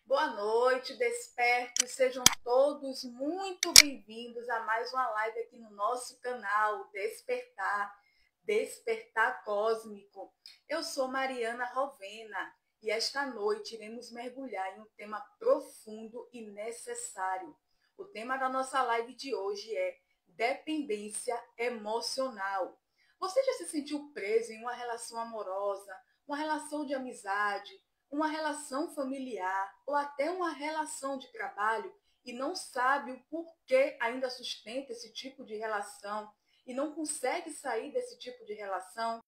Boa noite, despertos, sejam todos muito bem-vindos a mais uma live aqui no nosso canal Despertar Cósmico. Eu sou Mariana Rovena e esta noite iremos mergulhar em um tema profundo e necessário. O tema da nossa live de hoje é dependência emocional. Você já se sentiu preso em uma relação amorosa, uma relação de amizade, uma relação familiar ou até uma relação de trabalho e não sabe o porquê ainda sustenta esse tipo de relação e não consegue sair desse tipo de relação?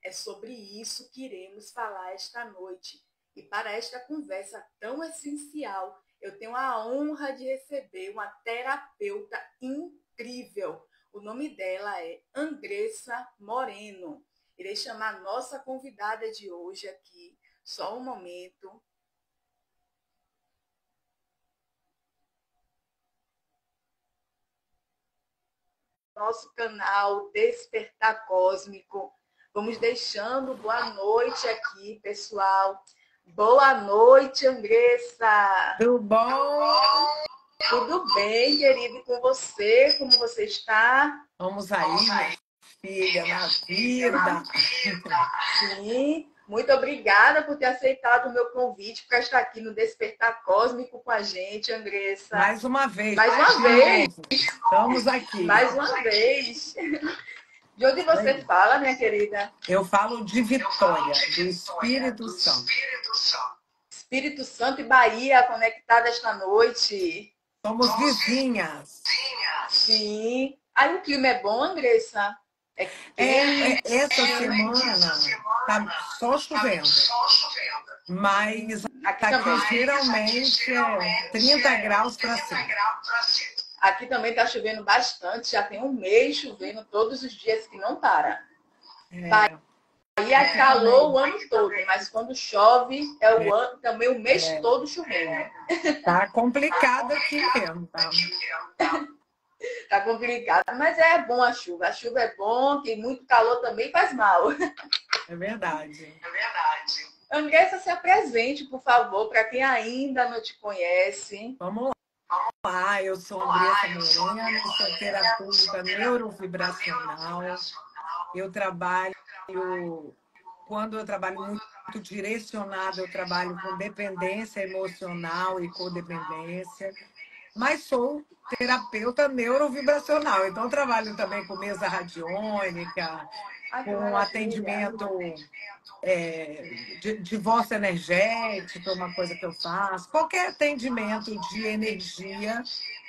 É sobre isso que iremos falar esta noite. E para esta conversa tão essencial, eu tenho a honra de receber uma terapeuta incrível. O nome dela é Andressa Moreno. Irei chamar a nossa convidada de hoje aqui. Só um momento. Nosso canal Despertar Cósmico. Vamos deixando boa noite aqui, pessoal. Boa noite, Andressa. Tudo bom? Tudo bem, querido, e com você? Como você está? Vamos aí, filha, na vida. Sim, muito obrigada por ter aceitado o meu convite para estar aqui no Despertar Cósmico com a gente, Andressa. Mais uma vez. Mais uma vez. Estamos aqui. Mais uma vez. De onde você fala, minha querida? Eu falo de Vitória, do Espírito Santo. Espírito Santo e Bahia conectada esta noite. Somos vizinhas. Sim. Aí o clima é bom, Andressa? Essa semana tá só chovendo. Mas aqui geralmente é 30 graus para cima. Aqui também está chovendo bastante, já tem um mês chovendo todos os dias que não para. Bahia calor o ano todo, mas quando chove é o ano, também o mês todo chovendo. Tá complicado aqui mesmo, tá? Tá complicado, mas é bom a chuva. A chuva é bom, que muito calor também faz mal. É verdade. Andressa, se apresente, por favor, para quem ainda não te conhece. Vamos lá. Eu sou Andressa Moreno, sou terapeuta neurovibracional. Eu trabalho, quando eu trabalho muito direcionado, eu trabalho com dependência emocional e codependência, mas sou terapeuta neurovibracional, então trabalho também com mesa radiônica, com atendimento de voz energética, uma coisa que eu faço. Qualquer atendimento de energia,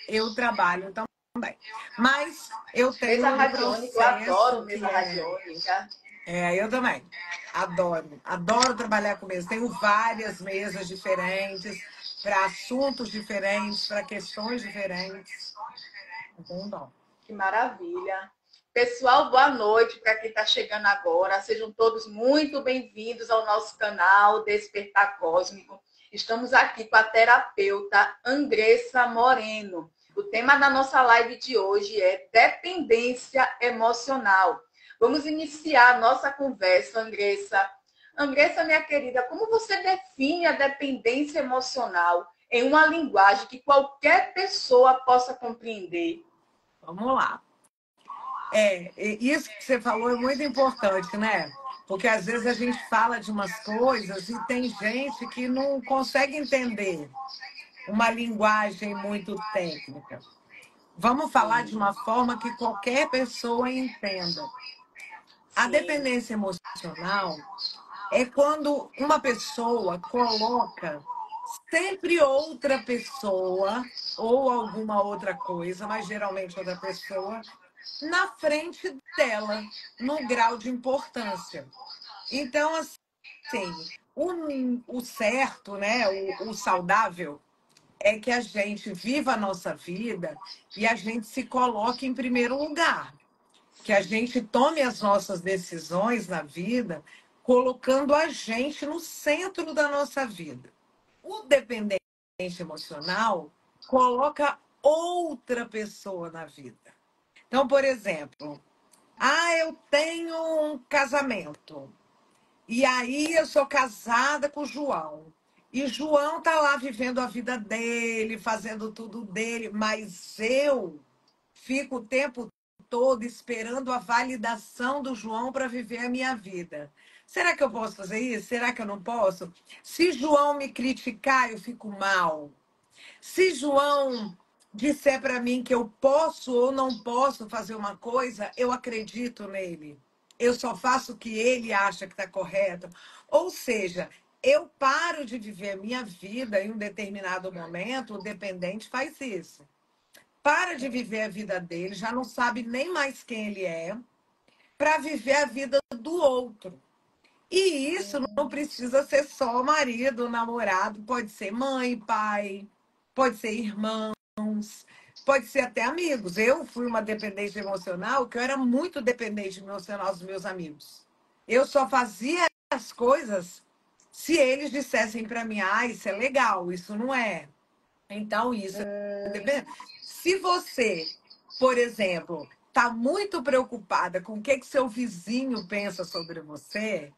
eu trabalho também. Mas eu tenho mesa radiônica, eu adoro mesa radiônica. Eu também. Adoro trabalhar com mesas. Tenho várias mesas diferentes, para assuntos diferentes, para questões diferentes. Então, que maravilha. Pessoal, boa noite para quem está chegando agora. Sejam todos muito bem-vindos ao nosso canal Despertar Cósmico. Estamos aqui com a terapeuta Andressa Moreno. O tema da nossa live de hoje é dependência emocional. Vamos iniciar a nossa conversa, Andressa. Andressa, minha querida, como você define a dependência emocional em uma linguagem que qualquer pessoa possa compreender? Vamos lá. Isso que você falou é muito importante, né? Porque às vezes a gente fala de umas coisas e tem gente que não consegue entender uma linguagem muito técnica. Vamos falar de uma forma que qualquer pessoa entenda. A dependência emocional é quando uma pessoa coloca sempre outra pessoa ou alguma outra coisa, mas geralmente outra pessoa, na frente dela, no grau de importância. Então, assim, o certo, né, o saudável, é que a gente viva a nossa vida e a gente se coloque em primeiro lugar. Que a gente tome as nossas decisões na vida colocando a gente no centro da nossa vida. O dependente emocional coloca outra pessoa na vida. Então, por exemplo, eu tenho um casamento. E aí eu sou casada com o João. E João tá lá vivendo a vida dele, fazendo tudo dele, mas eu fico o tempo todo esperando a validação do João para viver a minha vida. Será que eu posso fazer isso? Será que eu não posso? Se João me criticar, eu fico mal. Se João disser para mim que eu posso ou não posso fazer uma coisa, eu acredito nele. Eu só faço o que ele acha que está correto. Ou seja, eu paro de viver a minha vida em um determinado momento, o dependente faz isso. Para de viver a vida dele, já não sabe nem mais quem ele é, para viver a vida do outro. E isso não precisa ser só marido, namorado, pode ser mãe, pai, pode ser irmãos, pode ser até amigos. Eu fui uma dependente emocional, que eu era muito dependente emocional dos meus amigos. Eu só fazia as coisas se eles dissessem para mim, ah, isso é legal, isso não é. Então, isso é dependente. Se você, por exemplo, está muito preocupada com o que seu vizinho pensa sobre você,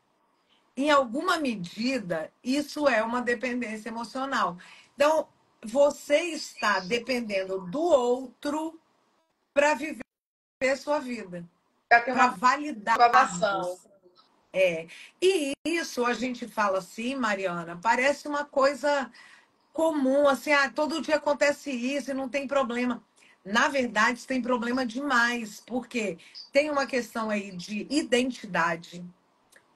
em alguma medida, isso é uma dependência emocional. Então, você está dependendo do outro para viver a sua vida, Já tem para uma validar aprovação. você. É. E isso a gente fala assim, Mariana, parece uma coisa comum, assim, ah, todo dia acontece isso e não tem problema. Na verdade, tem problema demais, porque tem uma questão aí de identidade,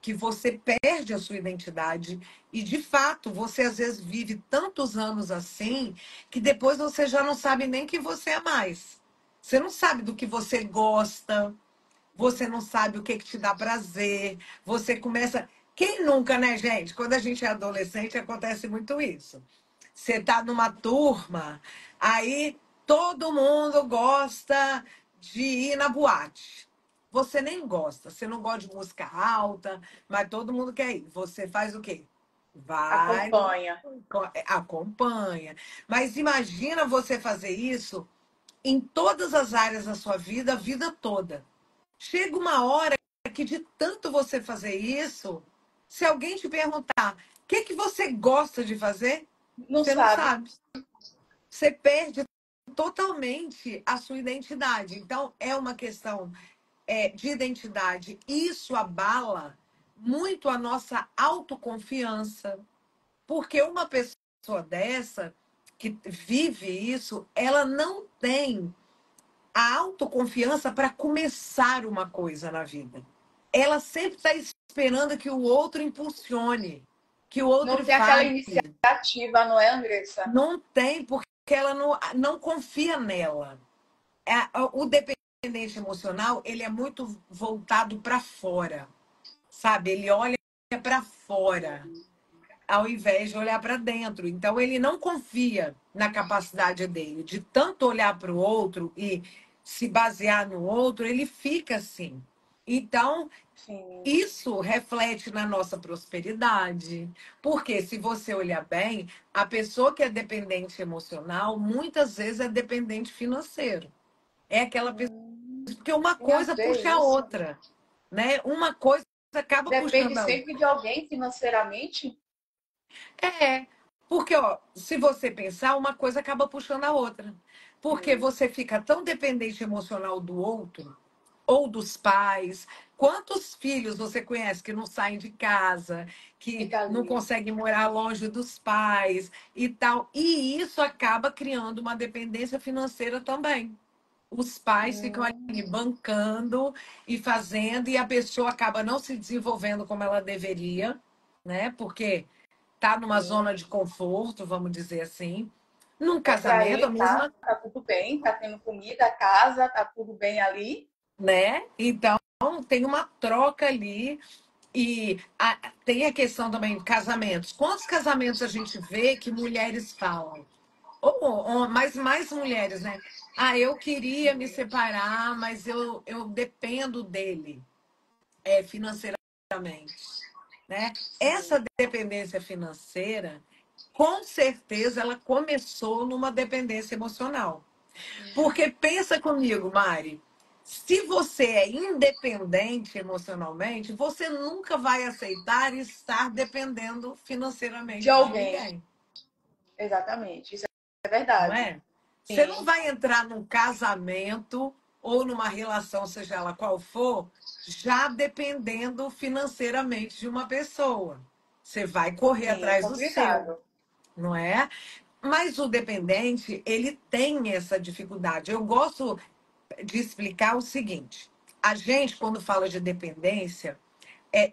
que você perde a sua identidade e, de fato, você às vezes vive tantos anos assim que depois você já não sabe nem que você é mais. Você não sabe do que você gosta, você não sabe o que, que te dá prazer, você começa. Quem nunca, né, gente? Quando a gente é adolescente, acontece muito isso. Você tá numa turma, aí todo mundo gosta de ir na boate. Você nem gosta, você não gosta de música alta, mas todo mundo quer ir. Você faz o quê? Vai, Acompanha. acompanha. Mas imagina você fazer isso em todas as áreas da sua vida, a vida toda. Chega uma hora que de tanto você fazer isso, se alguém te perguntar, o que que você gosta de fazer? Não Você não sabe. sabe. Você perde totalmente a sua identidade. Então, é uma questão de identidade. Isso abala muito a nossa autoconfiança. Porque uma pessoa dessa, que vive isso, ela não tem a autoconfiança para começar uma coisa na vida. Ela sempre está esperando que o outro impulsione, que o Não outro tem aquela fale. iniciativa, não é, Andressa? Não tem, porque ela não confia nela. O dependente emocional, ele é muito voltado para fora, sabe? Ele olha para fora, ao invés de olhar para dentro. Então, ele não confia na capacidade dele. De tanto olhar para o outro e se basear no outro, ele fica assim. Então, Sim. isso reflete na nossa prosperidade. Porque, se você olhar bem, a pessoa que é dependente emocional, muitas vezes é dependente financeiro. É aquela pessoa. Porque uma Tem a coisa ver puxa a isso. outra, né? Uma coisa acaba Depende puxando a sempre de outra. alguém financeiramente. É, porque, ó, se você pensar, uma coisa acaba puxando a outra. Porque você fica tão dependente emocional do outro ou dos pais. Quantos filhos você conhece que não saem de casa, que Fica não ali. conseguem morar longe dos pais e tal? E isso acaba criando uma dependência financeira também. Os pais ficam ali bancando e fazendo, e a pessoa acaba não se desenvolvendo como ela deveria, né? Porque tá numa Sim. zona de conforto, vamos dizer assim. Num É para casamento, a ele, tá? mesma, Tá tudo bem, tá tendo comida, casa, tá tudo bem ali. né? Então, tem uma troca ali. E tem a questão também de casamentos. Quantos casamentos a gente vê que mulheres falam? Mas mais mulheres, né? Ah, eu queria me separar, mas eu dependo dele financeiramente, né? Essa dependência financeira, com certeza, ela começou numa dependência emocional. Porque pensa comigo, Mari, Se você é independente emocionalmente, você nunca vai aceitar estar dependendo De financeiramente de alguém. ninguém, Exatamente. Isso é não verdade. é? Você não Sim, vai entrar num casamento ou numa relação, seja ela qual for, já dependendo financeiramente de uma pessoa. Você vai correr sim, é atrás do seu, complicado. não é? Mas o dependente, ele tem essa dificuldade. Eu gosto de explicar o seguinte: a gente, quando fala de dependência,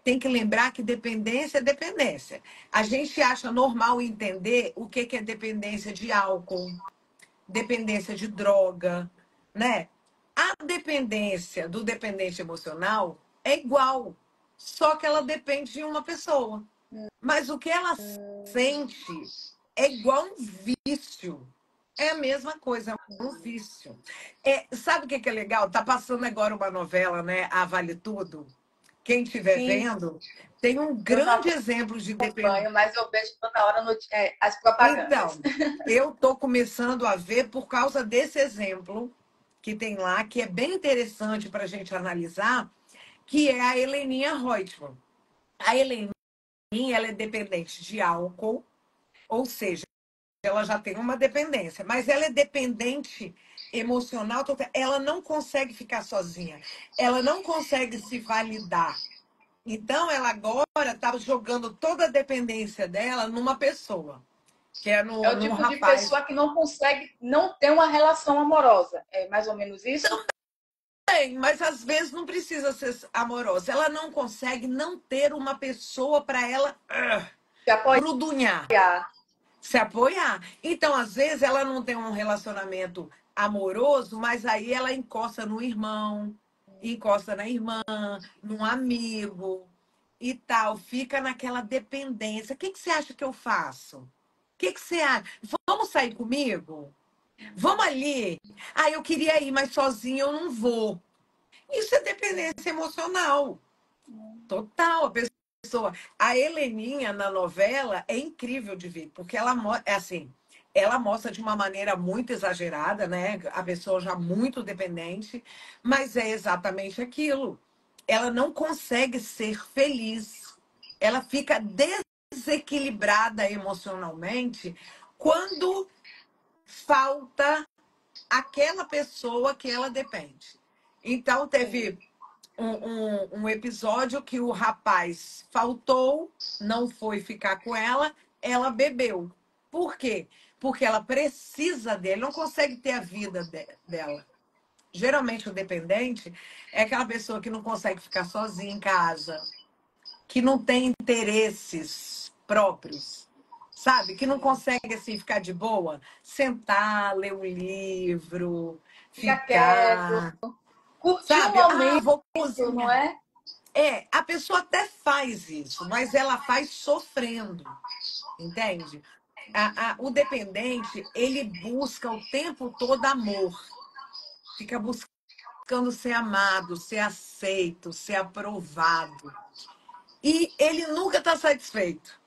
tem que lembrar que dependência é dependência. A gente acha normal entender o que é dependência de álcool, dependência de droga, né? A dependência do dependente emocional é igual, só que ela depende de uma pessoa. Mas o que ela sente é igual um vício. É a mesma coisa, é um vício. Sabe o que é legal? Tá passando agora uma novela, né? A Vale Tudo. Quem estiver Sim, vendo, tem um eu não grande exemplo de dependência. acompanho, mas eu vejo toda hora as propagandas. Então, eu estou começando a ver por causa desse exemplo que tem lá, que é bem interessante para a gente analisar, que é a Heleninha Reutemann. A Heleninha, ela é dependente de álcool, ou seja, ela já tem uma dependência, mas ela é dependente emocional, ela não consegue ficar sozinha, ela não consegue se validar. Então, ela agora está jogando toda a dependência dela numa pessoa, que é É o num tipo de rapaz. pessoa que não consegue não ter uma relação amorosa. É mais ou menos isso? Tem, mas às vezes não precisa ser amorosa. Ela não consegue não ter uma pessoa para ela Se grudunhar, apoiar. se apoiar. Então, às vezes, ela não tem um relacionamento amoroso, mas aí ela encosta no irmão, encosta na irmã, num amigo e tal. Fica naquela dependência. O que, que você acha que eu faço? O que, que você acha? Vamos sair comigo? Vamos ali? Ah, eu queria ir, mas sozinha eu não vou. Isso é dependência emocional. Total. A pessoa. A Heleninha na novela é incrível de ver, porque é assim, ela mostra de uma maneira muito exagerada, né? A pessoa já muito dependente, mas é exatamente aquilo. Ela não consegue ser feliz. Ela fica desequilibrada emocionalmente quando falta aquela pessoa que ela depende. Então, Sim. teve um episódio que o rapaz faltou, não foi ficar com ela, ela bebeu. Por quê? Porque ela precisa dele, não consegue ter a vida dela. Geralmente, o dependente é aquela pessoa que não consegue ficar sozinha em casa, que não tem interesses próprios, sabe? Que não Sim. consegue assim ficar de boa, sentar, ler um livro, Fica quieto, ficar, curtir o sabe? Ah, momento, vou não cozinhar. é? A pessoa até faz isso, mas ela faz sofrendo, entende? O dependente, ele busca o tempo todo amor, fica buscando ser amado, ser aceito, ser aprovado. E ele nunca está satisfeito.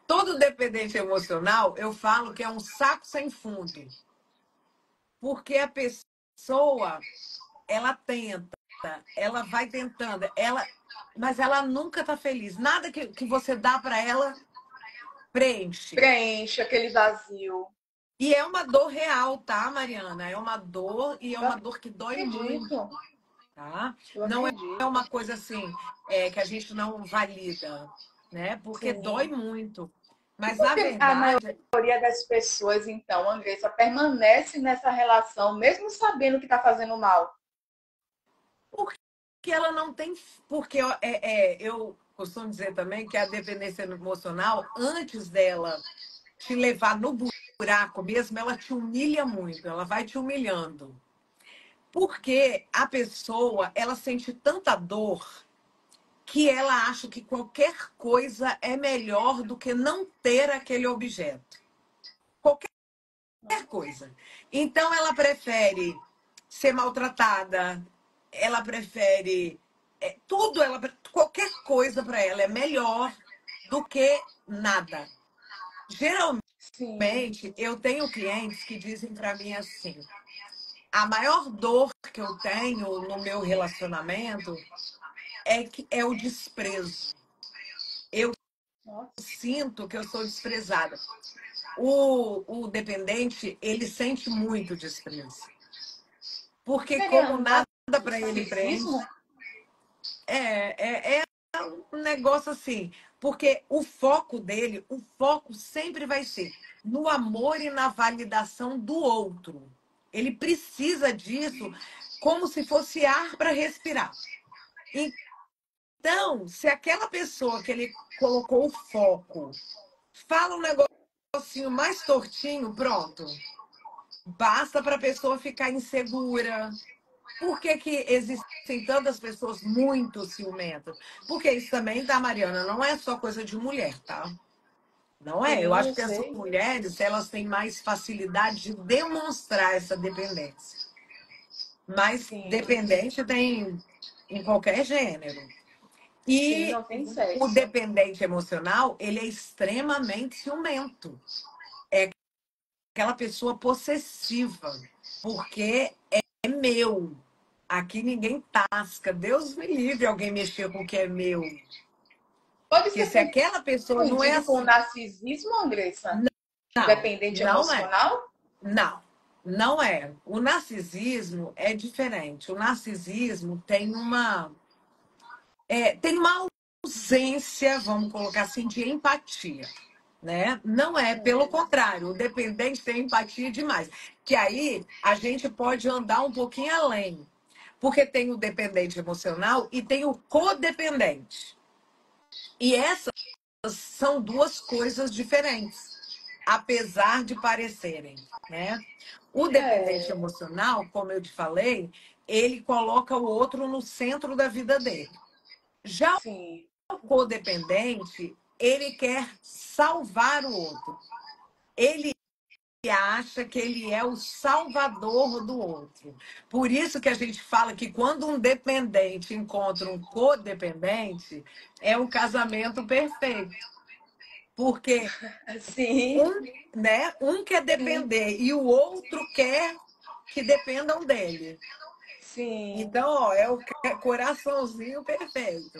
Todo dependente emocional, eu falo que é um saco sem fundo. Porque a pessoa, ela tenta, ela vai tentando, mas ela nunca está feliz. Nada que você dá para ela preenche. Preenche aquele vazio. E é uma dor real, tá, Mariana? É uma dor e é Eu uma dor que dói muito, acredito, tá? eu Não é acredito. uma coisa assim que a gente não valida, né? Porque dói Sim. muito. E Mas, por na que a verdade, maioria das pessoas, então, Andressa, permanece nessa relação, mesmo sabendo que está fazendo mal? porque ela não tem. Porque eu costumo dizer também que a dependência emocional, antes dela te levar no buraco mesmo, ela te humilha muito, ela vai te humilhando. Porque a pessoa, ela sente tanta dor que ela acha que qualquer coisa é melhor do que não ter aquele objeto. Qualquer coisa. Então, ela prefere ser maltratada, ela prefere tudo, qualquer coisa para ela é melhor do que nada. Sim, Geralmente, eu tenho clientes que dizem para mim assim: a maior dor que eu tenho no meu relacionamento é o desprezo. Eu Nossa. sinto que eu sou desprezada. O dependente, ele sente muito desprezo. Porque Seria como nada para ele narcisismo? preenche, é um negócio assim. Porque o foco sempre vai ser no amor e na validação do outro. Ele precisa disso como se fosse ar para respirar. Então, se aquela pessoa que ele colocou o foco fala um negocinho mais tortinho, pronto. Basta para a pessoa ficar insegura. Por que que existem tantas pessoas muito ciumentas? Porque isso também, tá, Mariana, não é só coisa de mulher, tá? Não é. Eu Sim, acho eu que as sei. mulheres, elas têm mais facilidade de demonstrar essa dependência. Mas Sim, dependente tem em qualquer gênero. sim, E não tem o sexo. dependente emocional, ele é extremamente ciumento. Aquela pessoa possessiva, porque é meu. Aqui ninguém tasca. Deus me livre alguém mexer com o que é meu. Pode Porque ser se aquela pessoa não é confundido com assim, narcisismo, Andressa? não, Dependente não é. emocional? Não, não é. O narcisismo é diferente. O narcisismo tem uma ausência, vamos colocar assim, de empatia, né? Não é, pelo contrário, o dependente tem empatia demais. Que aí a gente pode andar um pouquinho além, porque tem o dependente emocional e tem o codependente. E essas são duas coisas diferentes, apesar de parecerem, né? O dependente É, emocional, como eu te falei, ele coloca o outro no centro da vida dele. Já sim. o codependente, ele quer salvar o outro. Ele acha que ele é o salvador do outro. Por isso que a gente fala que quando um dependente encontra um codependente, é um casamento perfeito. Porque Sim, um quer sim, depender e o outro quer que dependam dele. sim. Então, ó, é o coraçãozinho perfeito.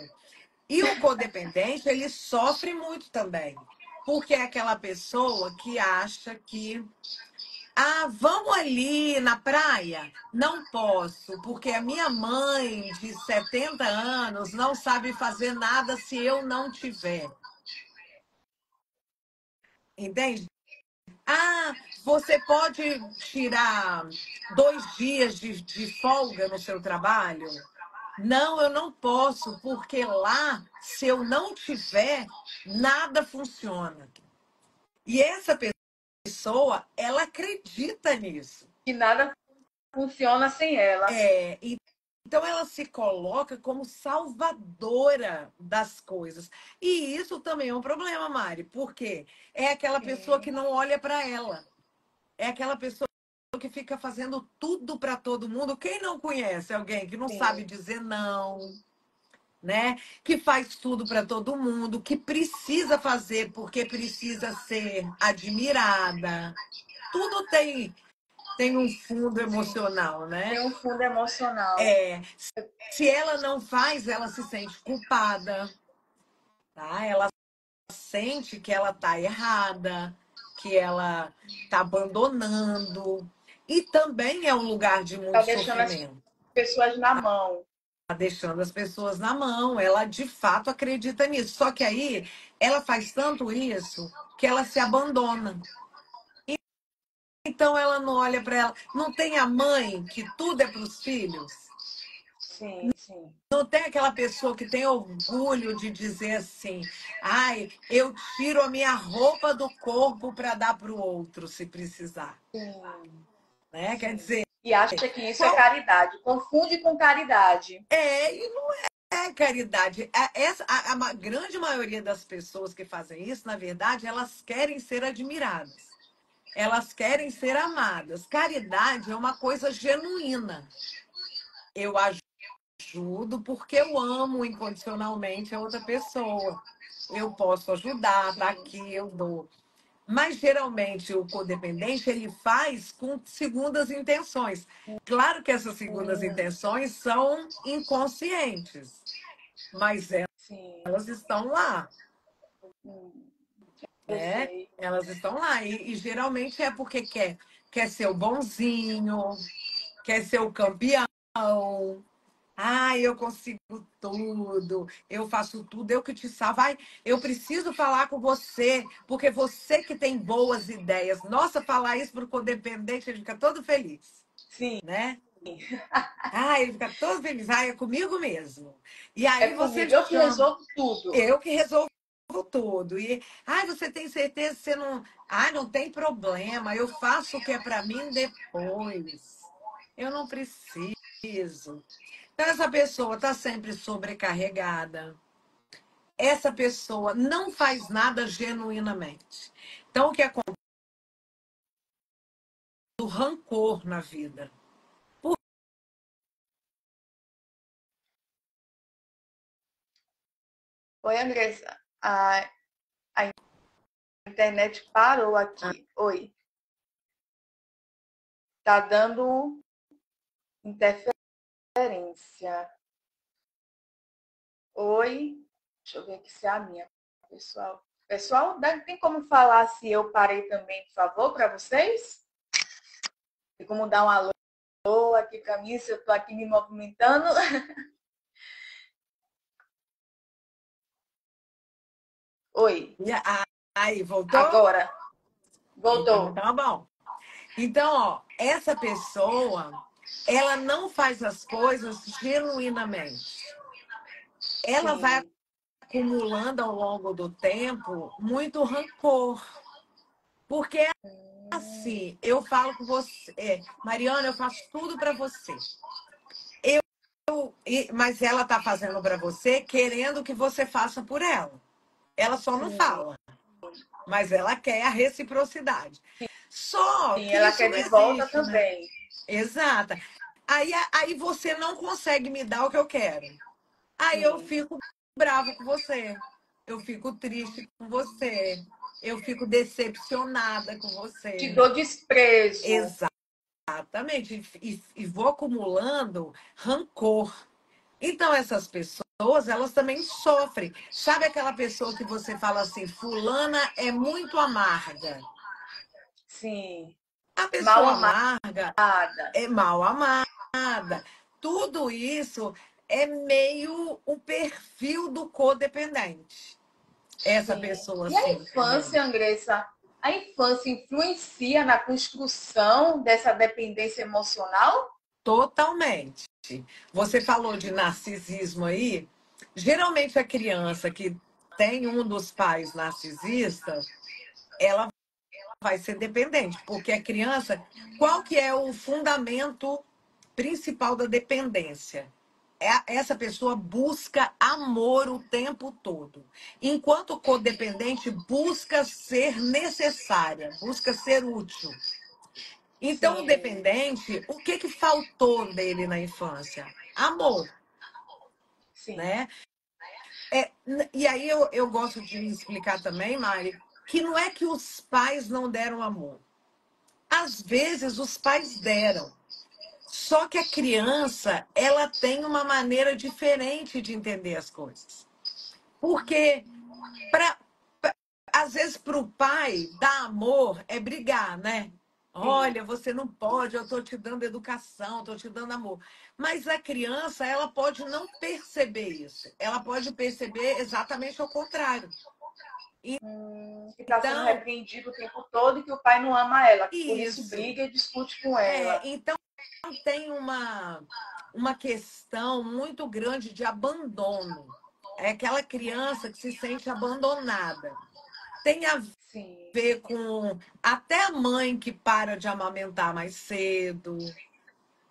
E o codependente, ele sofre muito também. Porque é aquela pessoa que acha que, vamos ali na praia? Não posso, porque a minha mãe de 70 anos não sabe fazer nada se eu não tiver. Entende? Você pode tirar 2 dias de folga no seu trabalho? Não, eu não posso, porque lá, se eu não tiver, nada funciona. E essa pessoa, ela acredita nisso. Que nada funciona sem ela. É, então ela se coloca como salvadora das coisas. E isso também é um problema, Mari, porque é aquela pessoa que Sim, não olha para ela. É aquela pessoa que fica fazendo tudo para todo mundo. Quem não conhece alguém que não sabe sim, dizer não, né? Que faz tudo para todo mundo, que precisa fazer porque precisa ser admirada. Tudo tem um fundo sim. emocional, né? Tem um fundo emocional. É, se ela não faz, ela se sente culpada, tá? Ela sente que ela tá errada, que ela tá abandonando. E também é um lugar de Tá muito deixando as sofrimento. pessoas na mão. Tá deixando as pessoas na mão. Ela de fato acredita nisso. Só que aí ela faz tanto isso que ela se abandona. Então ela não olha para ela. Não tem a mãe que tudo é para os filhos. Sim, sim. Não tem aquela pessoa que tem orgulho de dizer assim: ai, eu tiro a minha roupa do corpo para dar para o outro, se precisar. Sim, Né? Quer sim. dizer, E acha que isso é qual caridade. Confunde com caridade. e não é caridade. A grande maioria das pessoas que fazem isso, na verdade, elas querem ser admiradas. Elas querem ser amadas. Caridade é uma coisa genuína. Eu ajudo porque eu amo incondicionalmente a outra pessoa. Eu posso ajudar, tá Sim, aqui, eu dou. Mas geralmente o codependente ele faz com segundas intenções. Claro que essas segundas intenções são inconscientes, mas sim. elas estão lá, Hum, eu né? sei. Elas estão lá e geralmente é porque quer ser o bonzinho, quer ser o campeão. Ai, eu consigo tudo, eu faço tudo, eu que te salvo. Ai, eu preciso falar com você, porque você que tem boas ideias. Nossa, falar isso para o codependente, ele fica todo feliz, Sim, né? Ah, ele fica todo feliz. Ah, é comigo mesmo. E é aí você comigo. Eu que chama, resolvo tudo. eu que resolvo tudo. E, ai, você tem certeza que você não. Ai, não tem problema, eu faço o que é para mim depois. Eu não preciso. Então, essa pessoa está sempre sobrecarregada. Essa pessoa não faz nada genuinamente. Então, o que acontece? O rancor na vida. Oi, Andressa. A internet parou aqui. Oi. Tá dando interferência. Oi. Deixa eu ver aqui se é a minha, pessoal. Pessoal, tem como falar se eu parei também, por favor, para vocês? Tem como dar um alô aqui para mim, se eu estou aqui me movimentando? Oi. E aí, voltou? Agora. Então, Voltou. tá bom. Então, ó, essa pessoa, ela não faz as coisas genuinamente. Ela vai Sim. acumulando ao longo do tempo muito rancor. Porque é assim, eu falo com você, Mariana, eu faço tudo para você. Mas ela está fazendo para você querendo que você faça por ela. Ela só não Sim. fala, mas ela quer a reciprocidade. Só Sim, que ela isso quer não de volta existe, né? também. Exata. Aí você não consegue me dar o que eu quero. Aí eu Sim. fico bravo com você. Eu fico triste com você. Eu fico decepcionada com Te você. dou desprezo. Exatamente. E vou acumulando rancor. Então, essas pessoas, elas também sofrem. Sabe aquela pessoa que você fala assim, fulana é muito amarga? Sim. A Mal pessoa amarga amada. é mal amada. Tudo isso é meio o perfil do codependente. Essa Sim. pessoa E a assim também. infância, Andressa? A infância influencia na construção dessa dependência emocional? Totalmente. Você falou de narcisismo aí. Geralmente a criança que tem um dos pais narcisista, ela vai ser dependente, porque a criança, qual que é o fundamento principal da dependência? Essa pessoa busca amor o tempo todo. Enquanto o codependente busca ser necessária, busca ser útil. Então, o Sim. dependente, o que que faltou dele na infância? Amor, Sim. né? E aí eu gosto de explicar também, Mari, que não é que os pais não deram amor. Às vezes os pais deram. Só que a criança, ela tem uma maneira diferente de entender as coisas. Porque, pra, às vezes, para o pai, dar amor é brigar, né? Sim. Olha, você não pode, eu estou te dando educação, estou te dando amor. Mas a criança, ela pode não perceber isso. Ela pode perceber exatamente o contrário. Que está sendo Então, repreendido o tempo todo e que o pai não ama ela, que por isso isso. briga e discute com ela. Então tem uma questão muito grande de abandono. É aquela criança que se sente abandonada. Tem a Sim. ver com até a mãe que para de amamentar mais cedo.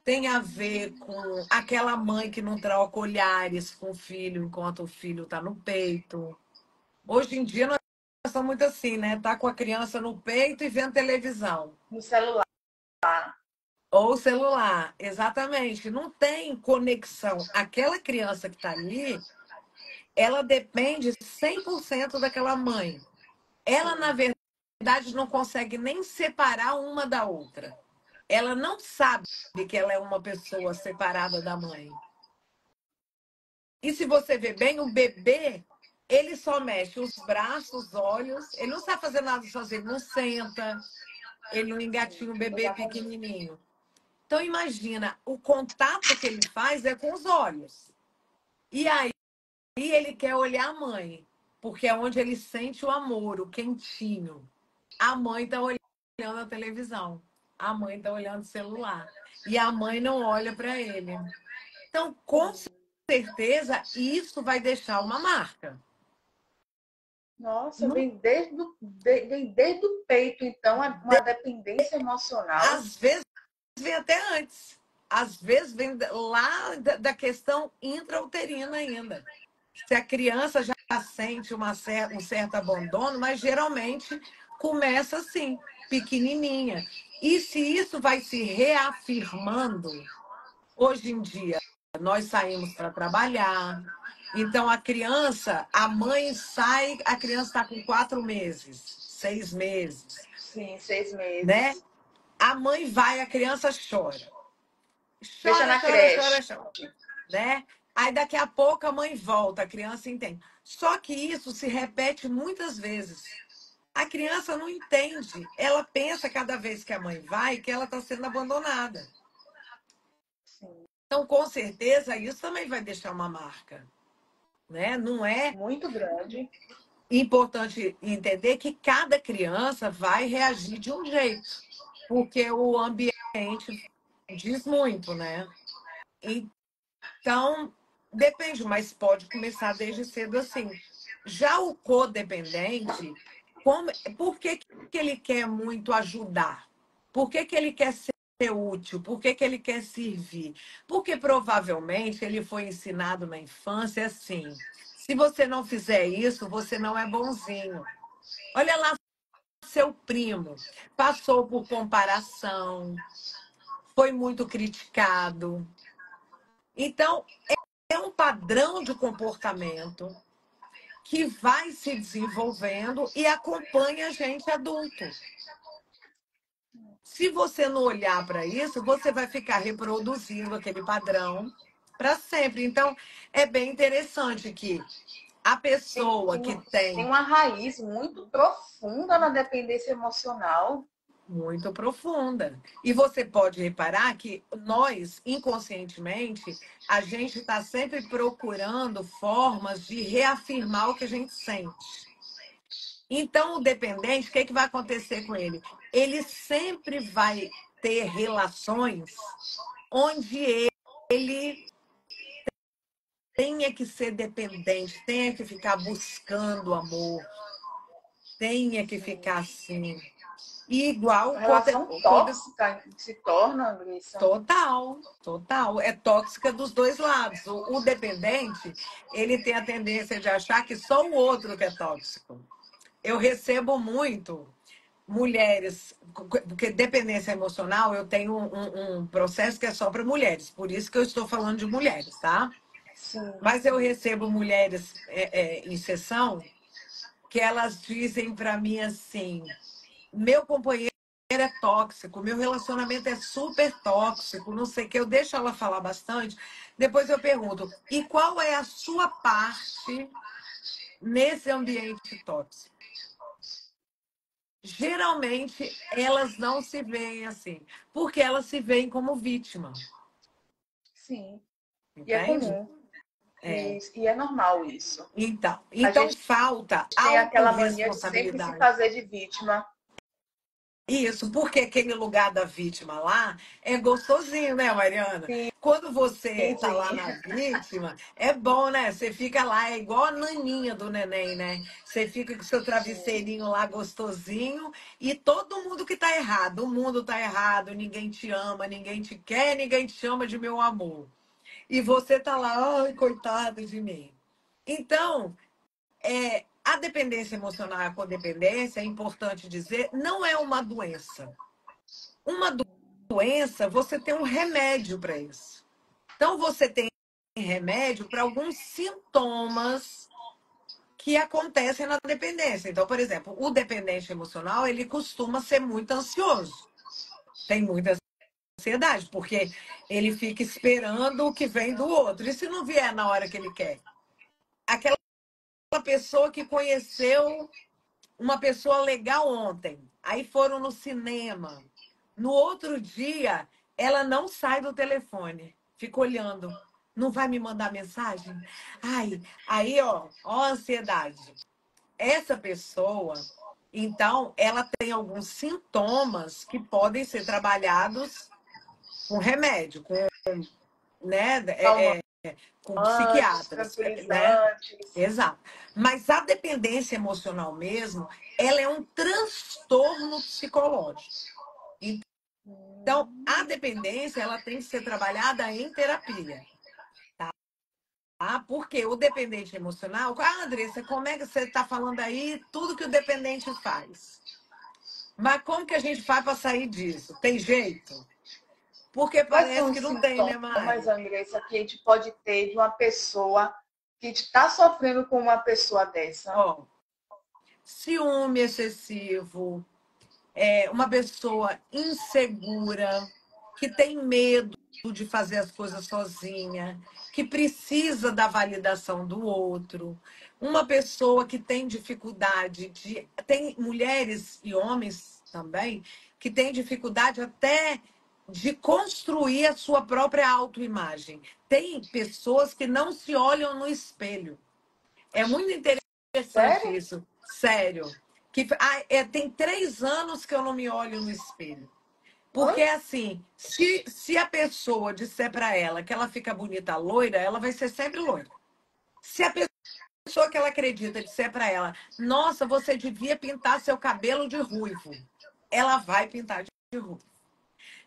Tem a ver com aquela mãe que não troca olhares com o filho enquanto o filho está no peito. Hoje em dia nós estamos muito assim, né? Tá com a criança no peito e vendo televisão. No celular. Ou celular, exatamente. Não tem conexão. Aquela criança que está ali, ela depende 100% daquela mãe. Ela, na Sim. verdade, não consegue nem separar uma da outra. Ela não sabe que ela é uma pessoa separada da mãe. E se você ver bem, o bebê, ele só mexe os braços, os olhos, ele não sabe fazer nada sozinho, ele não senta, ele não Sim, engatinha o bebê exatamente. pequenininho. Então, imagina, o contato que ele faz é com os olhos. E aí ele quer olhar a mãe, porque é onde ele sente o amor, o quentinho. A mãe está olhando a televisão, a mãe está olhando o celular. E a mãe não olha para ele. Então, com Sim. certeza, isso vai deixar uma marca. Nossa, Não, vem desde o peito, então, uma dependência emocional. às vezes vem até antes. Às vezes vem lá da questão intrauterina ainda. Se a criança já sente um certo abandono, mas geralmente começa assim, pequenininha. E se isso vai se reafirmando, hoje em dia, nós saímos para trabalhar. Então, a criança, a mãe sai, a criança está com 4 meses, 6 meses, Sim, 6 meses. né? A mãe vai, a criança chora. Deixa Chora, na chora, chora, creche. chora, né? Aí daqui a pouco a mãe volta, a criança entende. Só que isso se repete muitas vezes. A criança não entende. Ela pensa cada vez que a mãe vai que ela está sendo abandonada. Sim, Então, com certeza, isso também vai deixar uma marca, né? Não é muito grande. importante entender que cada criança vai reagir de um jeito, porque o ambiente diz muito, né? Então, depende, mas pode começar desde cedo assim. Já o codependente, por que ele quer muito ajudar? Por que ele quer ser útil? Por que ele quer servir? Porque provavelmente ele foi ensinado na infância assim: se você não fizer isso, você não é bonzinho. Olha lá, seu primo passou por comparação, foi muito criticado. Então, é um padrão de comportamento que vai se desenvolvendo e acompanha a gente adulto. Se você não olhar para isso, você vai ficar reproduzindo aquele padrão para sempre. Então, é bem interessante que a Tem, pessoa tem, que tem tem uma raiz muito profunda na dependência emocional. muito profunda. E você pode reparar que nós, inconscientemente, a gente está sempre procurando formas de reafirmar o que a gente sente. Então, o dependente, o que, é que vai acontecer com ele? Ele sempre vai ter relações onde ele tenha que ser dependente, tenha que ficar buscando amor, tenha que Sim. ficar assim. E igual Uma relação tóxica se torna, Andressa. total, total. É tóxica dos dois lados. O dependente, ele tem a tendência de achar que só o outro que é tóxico. Eu recebo muito mulheres, porque dependência emocional, eu tenho um processo que é só para mulheres, por isso que eu estou falando de mulheres, tá? Sim, Mas eu sim. recebo mulheres em sessão que elas dizem para mim assim: meu companheiro é tóxico, meu relacionamento é super tóxico, não sei o que. Eu deixo ela falar bastante, depois eu pergunto: e qual é a sua parte nesse ambiente tóxico? Geralmente elas não se veem assim, porque elas se veem como vítima, Sim. E é entende? comum. É. E é normal isso. Então, A então gente falta tem aquela mania de sempre se autorresponsabilidade. fazer de vítima. Isso, porque aquele lugar da vítima lá é gostosinho, né, Mariana? Sim, Quando você tá lá sim. na vítima, é bom, né? Você fica lá, é igual a naninha do neném, né? Você fica com seu Sim, travesseirinho lá gostosinho e todo mundo que tá errado. O mundo tá errado, ninguém te ama, ninguém te quer, ninguém te chama de meu amor. E você tá lá, ai, coitado de mim. Então, a dependência emocional e a codependência, é importante dizer, não é uma doença. Uma doença, você tem um remédio para isso. Então, você tem remédio para alguns sintomas que acontecem na dependência. Então, por exemplo, o dependente emocional, ele costuma ser muito ansioso. Tem muita ansiedade, porque ele fica esperando o que vem do outro. E se não vier na hora que ele quer? Aquela pessoa que conheceu uma pessoa legal ontem, aí foram no cinema. No outro dia, ela não sai do telefone, fica olhando. Não vai me mandar mensagem? Ai, aí, ó a ansiedade. Essa pessoa, então, ela tem alguns sintomas que podem ser trabalhados com remédio, né, Calmantes, com psiquiatras, né? tranquilizantes. Exato. Mas a dependência emocional mesmo, ela é um transtorno psicológico. Então, a dependência, ela tem que ser trabalhada em terapia. Porque o dependente emocional... Andressa, como é que você está falando aí tudo que o dependente faz? Mas como que a gente faz para sair disso? Tem jeito? Porque Quais são parece os que não tem, né, sintomas, Mari? Andressa, que a gente pode ter de uma pessoa que está sofrendo com uma pessoa dessa? Ó, ciúme excessivo, uma pessoa insegura, que tem medo de fazer as coisas sozinha, que precisa da validação do outro, uma pessoa que tem dificuldade de. Tem mulheres e homens também que têm dificuldade até de construir a sua própria autoimagem. Tem pessoas que não se olham no espelho. É muito interessante Sério? isso, sério. Tem 3 anos que eu não me olho no espelho. Oi? Porque, assim, se a pessoa disser para ela que ela fica bonita loira, ela vai ser sempre loira. Se a pessoa que ela acredita disser para ela, nossa, você devia pintar seu cabelo de ruivo, ela vai pintar de ruivo.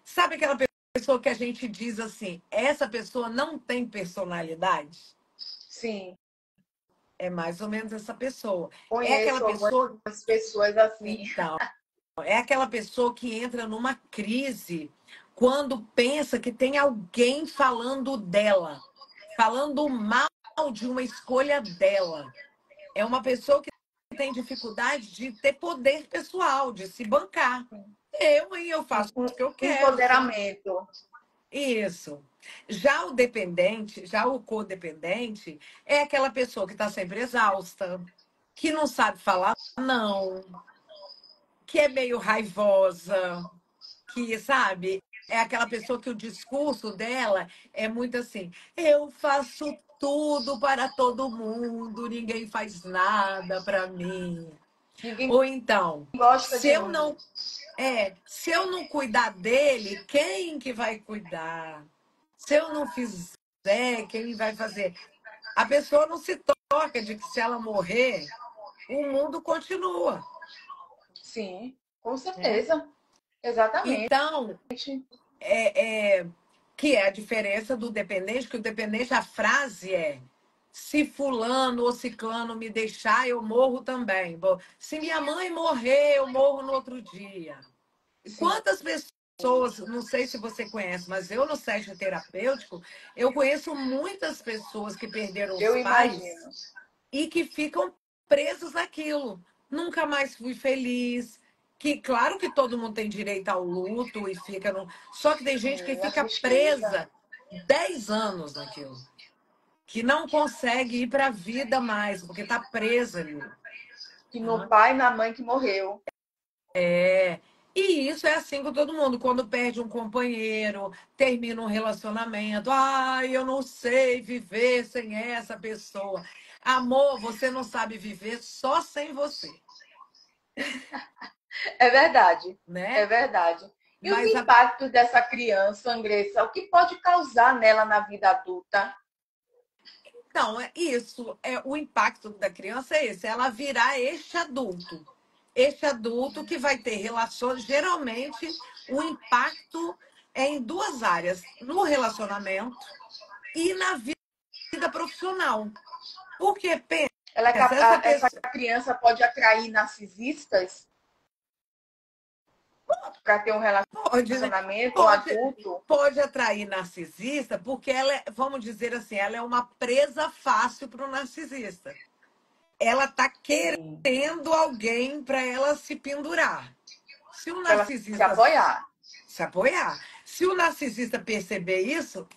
Sabe aquela pessoa que a gente diz assim, essa pessoa não tem personalidade? Sim, É mais ou menos essa pessoa. É aquela conheço algumas pessoa. pessoas assim. Então, é aquela pessoa que entra numa crise quando pensa que tem alguém falando dela, falando mal de uma escolha dela. É uma pessoa que tem dificuldade de ter poder pessoal, de se bancar. Eu faço o que eu quero. Empoderamento. Isso. Já o dependente, já o codependente, é aquela pessoa que está sempre exausta, que não sabe falar não, que é meio raivosa, que, sabe, é aquela pessoa que o discurso dela é muito assim: eu faço tudo para todo mundo, ninguém faz nada para mim. Ninguém Ou então, gosta se de eu mim. não se eu não cuidar dele, quem que vai cuidar? Se eu não fizer, quem vai fazer? A pessoa não se toca de que se ela morrer, o mundo continua, Sim, com né? certeza. Exatamente. Então, é, é, que é a diferença do dependente, que o dependente, a frase é: se fulano ou ciclano me deixar, eu morro também. Bom, se minha mãe morrer, eu morro no outro dia. E Sim, quantas pessoas, não sei se você conhece, mas eu no setting terapêutico, eu conheço muitas pessoas que perderam os eu pais imagino. e que ficam presos naquilo. Nunca mais fui feliz. Que claro que todo mundo tem direito ao luto e fica no... Só que tem gente que Sim, a fica tristeza. presa 10 anos naquilo, que não consegue ir para a vida mais, porque está presa ali. Que no Tá? pai e na mãe que morreu. E isso é assim com todo mundo. Quando perde um companheiro, termina um relacionamento. Ai, eu não sei viver sem essa pessoa. Amor, você não sabe viver só sem você, É verdade. É né? verdade. E os Mas impactos dessa criança, Andressa, o que pode causar nela na vida adulta? então, é isso. O impacto da criança é esse, ela virar este adulto. Este adulto que vai ter relações, geralmente o impacto é em duas áreas, no relacionamento e na vida profissional. Porque Ela é pensa, essa essa pessoa criança pode atrair narcisistas para ter um pode, né? relacionamento, um Pode, adulto? pode atrair narcisista, porque ela é, vamos dizer assim, ela é uma presa fácil para o narcisista. ela está sim. querendo alguém para ela se pendurar. Se o Para ela se narcisista apoiar. se apoiar, se o narcisista perceber isso,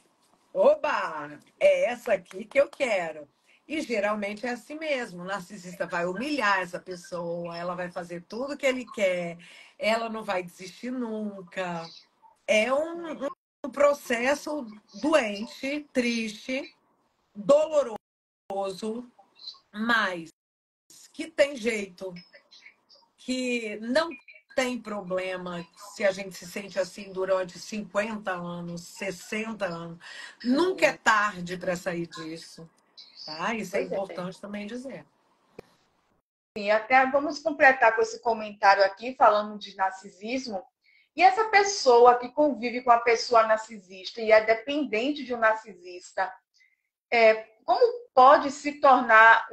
oba, é essa aqui que eu quero. E geralmente é assim mesmo. O narcisista vai humilhar essa pessoa, ela vai fazer tudo que ele quer, ela não vai desistir nunca. É um processo doente, triste, doloroso, mas que tem jeito, que não tem problema se a gente se sente assim durante 50 anos, 60 anos. Nunca é Sim. tarde para sair disso, tá? Isso é Pois é. importante também dizer. Sim, até vamos completar com esse comentário aqui, falando de narcisismo. E essa pessoa que convive com a pessoa narcisista e é dependente de um narcisista, como pode se tornar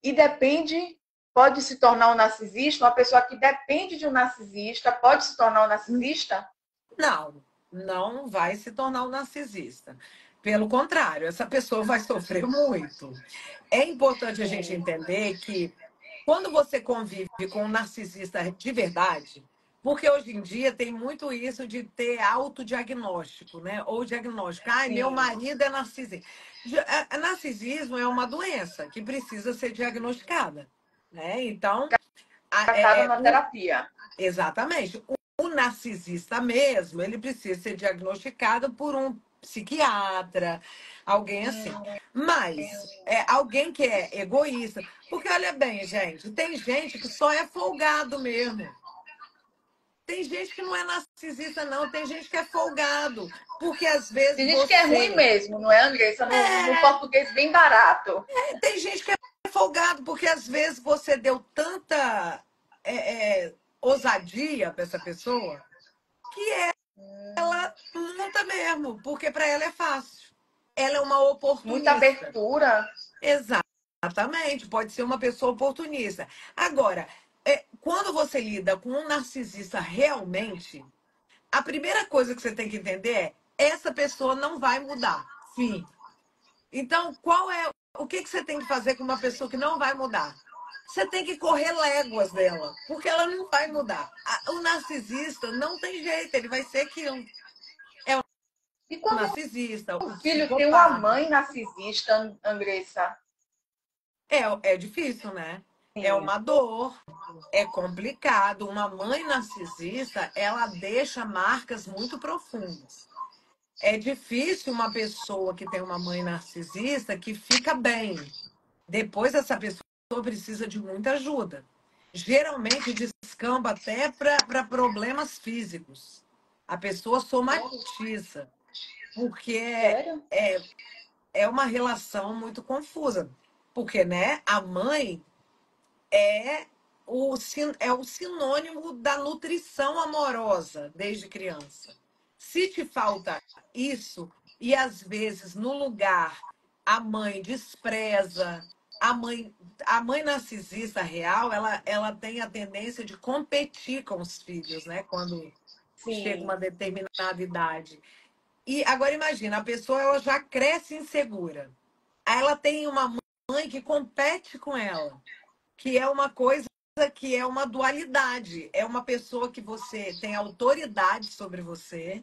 e depende, pode se tornar um narcisista? Uma pessoa que depende de um narcisista pode se tornar um narcisista? Não, não vai se tornar um narcisista. Pelo contrário, essa pessoa vai sofrer muito. É importante a gente Sim, entender que quando você convive com um narcisista de verdade, porque hoje em dia tem muito isso de ter autodiagnóstico, né? Ou diagnóstico. Ai, meu sim. marido é narcisista. Narcisismo é uma doença que precisa ser diagnosticada, né? Então, Tratada na terapia. exatamente. O narcisista mesmo, ele precisa ser diagnosticado por um psiquiatra, alguém assim. Mas alguém que é egoísta. Porque olha bem, gente, tem gente que só é folgado mesmo. Tem gente que não é narcisista, não. Tem gente que é folgado. Porque às vezes Tem gente que é ruim você. mesmo, não é, Andressa? No português bem barato. Tem gente que é folgado, porque às vezes você deu tanta ousadia para essa pessoa que ela monta mesmo, porque para ela é fácil. Ela é uma Muita oportunista. abertura. Exatamente, pode ser uma pessoa oportunista. Agora, quando você lida com um narcisista realmente, a primeira coisa que você tem que entender é: essa pessoa não vai mudar. Fim. Então, o que você tem que fazer com uma pessoa que não vai mudar? Você tem que correr léguas dela, porque ela não vai mudar. O narcisista não tem jeito, ele vai ser aquilo. É o E quando narcisista, o o filho tem uma psicopata. mãe narcisista, Andressa? É difícil, né? É Sim, uma dor, é complicado. Uma mãe narcisista, ela deixa marcas muito profundas. É difícil uma pessoa que tem uma mãe narcisista que fica bem. Depois essa pessoa precisa de muita ajuda. Geralmente descamba até para problemas físicos. A pessoa sério? somatiza, porque Sério? é uma relação muito confusa. Porque, né, a mãe é é o sinônimo da nutrição amorosa desde criança. Se te falta isso, e às vezes no lugar a mãe despreza, a mãe, a mãe narcisista real, ela tem a tendência de competir com os filhos, né? Quando chega Sim. uma determinada idade. E agora imagina, a pessoa ela já cresce insegura. Aí ela tem uma mãe que compete com ela, que é uma coisa que é uma dualidade. É uma pessoa que você tem autoridade sobre você,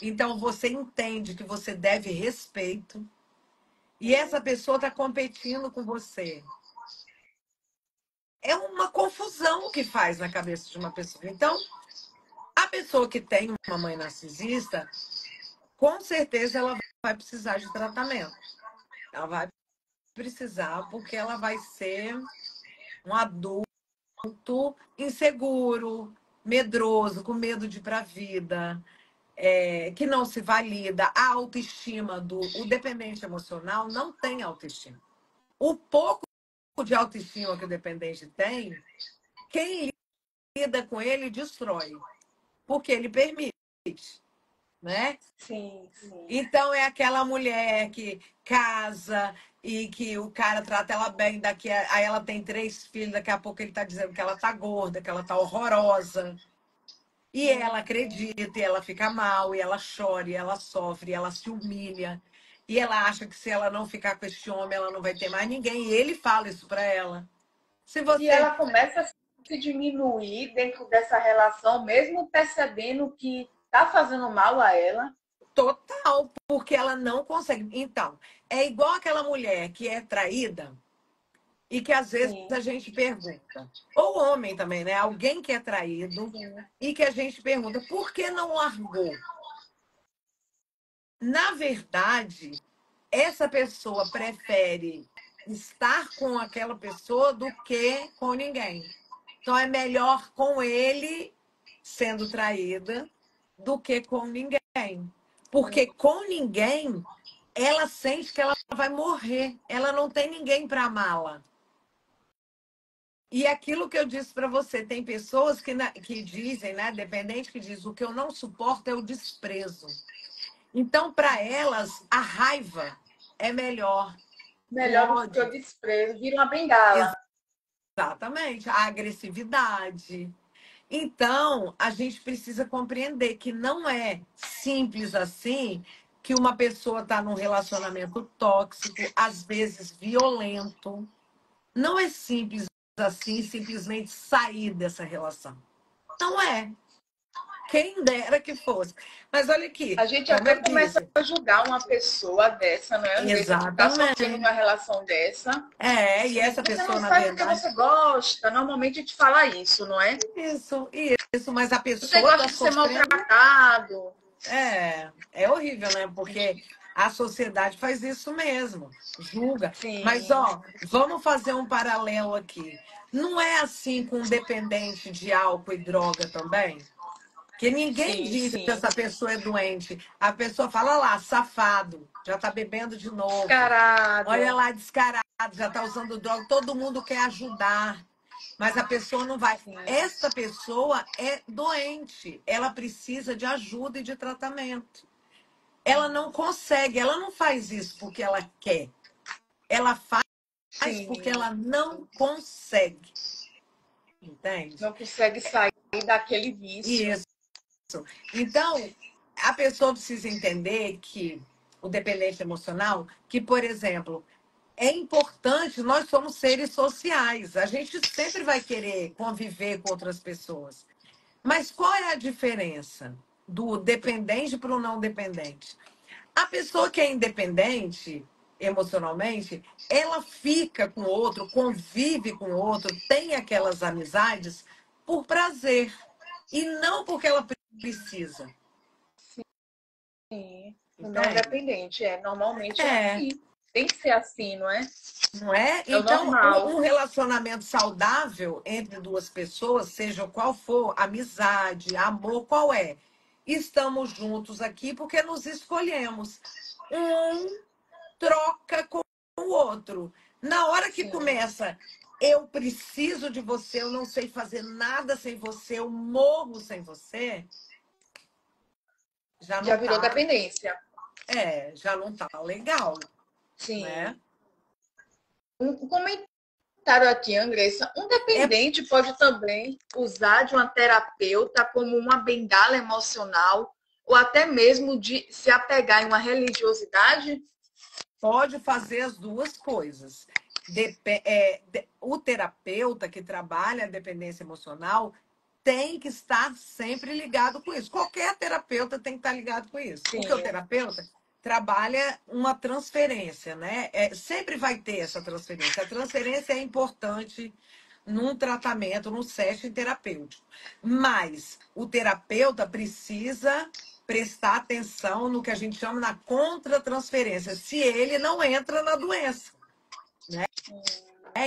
então você entende que você deve respeito, e essa pessoa está competindo com você. É uma confusão que faz na cabeça de uma pessoa. Então, a pessoa que tem uma mãe narcisista, com certeza ela vai precisar de tratamento. Ela vai precisar, porque ela vai ser um adulto inseguro, medroso, com medo de ir para a vida, que não se valida. A autoestima o dependente emocional não tem autoestima. O pouco de autoestima que o dependente tem, quem lida com ele destrói, porque ele permite, né? Sim, sim. Então é aquela mulher que casa e que o cara trata ela bem, aí ela tem 3 filhos, daqui a pouco ele está dizendo que ela tá gorda, que ela tá horrorosa. E ela acredita, e ela fica mal, e ela chora, e ela sofre, e ela se humilha. E ela acha que se ela não ficar com esse homem, ela não vai ter mais ninguém. E ele fala isso para ela. Se E você ela começa a se diminuir dentro dessa relação, mesmo percebendo que está fazendo mal a ela. total, porque ela não consegue. Então, é igual aquela mulher que é traída e que às vezes a Sim, gente pergunta, ou homem também, né? Alguém que é traído sim. e que a gente pergunta, por que não largou? Na verdade, essa pessoa prefere estar com aquela pessoa do que com ninguém. Então é melhor com ele sendo traída do que com ninguém. Porque com ninguém, ela sente que ela vai morrer. Ela não tem ninguém para amá-la. E aquilo que eu disse para você, tem pessoas que dizem, né, dependente que diz, o que eu não suporto é o desprezo. Então, para elas, a raiva é melhor, o Melhor do que o ódio. desprezo, vira uma bengala. Exatamente, a agressividade. Então, a gente precisa compreender que não é simples assim que uma pessoa está num relacionamento tóxico, às vezes violento. Não é simples assim, simplesmente sair dessa relação. Não é. Quem dera que fosse. Mas olha aqui, A gente como até eu começa disse. a julgar uma pessoa dessa, né, Andressa, que está sofrendo Exatamente. uma relação dessa. É, e essa Você pessoa, não na sai porque verdade, você gosta. Normalmente a gente fala isso, não é? isso, mas a Você pessoa está gosta de ser sofrendo. maltratado. É horrível, né? Porque a sociedade faz isso mesmo, julga. Mas, Sim, ó, vamos fazer um paralelo aqui. Não é assim com um dependente de álcool e droga também? Que ninguém sim, diz que sim. essa pessoa é doente. A pessoa fala lá, safado, já tá bebendo de novo. Olha Descarado. lá, descarado, já tá usando droga. Todo mundo quer ajudar, mas a pessoa não vai. Sim, Esta pessoa é doente. Ela precisa de ajuda e de tratamento. Ela não consegue, ela não faz isso porque ela quer. Ela faz porque sim. ela não consegue. Entende? Não consegue sair daquele vício. Isso. Então, a pessoa precisa entender que o dependente emocional, que, por exemplo, é importante, nós somos seres sociais. A gente sempre vai querer conviver com outras pessoas. Mas qual é a diferença do dependente para o não dependente? A pessoa que é independente emocionalmente, ela fica com o outro, convive com o outro, tem aquelas amizades por prazer e não porque ela precisa, Sim. O não entende? dependente. Normalmente é É, assim. Tem que ser assim, não é? não é? É o Então, normal. um relacionamento saudável entre duas pessoas, seja qual for, amizade, amor, qual é? Estamos juntos aqui porque nos escolhemos. Um troca com o outro. Na hora que Sim. começa, eu preciso de você, eu não sei fazer nada sem você, eu morro sem você, já Já não virou tá, dependência. já não tá legal, Sim. né? Um comentário aqui, Andressa. Um É, dependente pode também usar de uma terapeuta como uma bengala emocional ou até mesmo de se apegar em uma religiosidade? pode fazer as duas coisas. O terapeuta que trabalha a dependência emocional tem que estar sempre ligado com isso. Qualquer terapeuta tem que estar ligado com isso. Porque o Sim, terapeuta trabalha uma transferência, né? Sempre vai ter essa transferência. A transferência é importante num tratamento, num session terapêutico. Mas o terapeuta precisa prestar atenção no que a gente chama na contratransferência, se ele não entra na doença, né?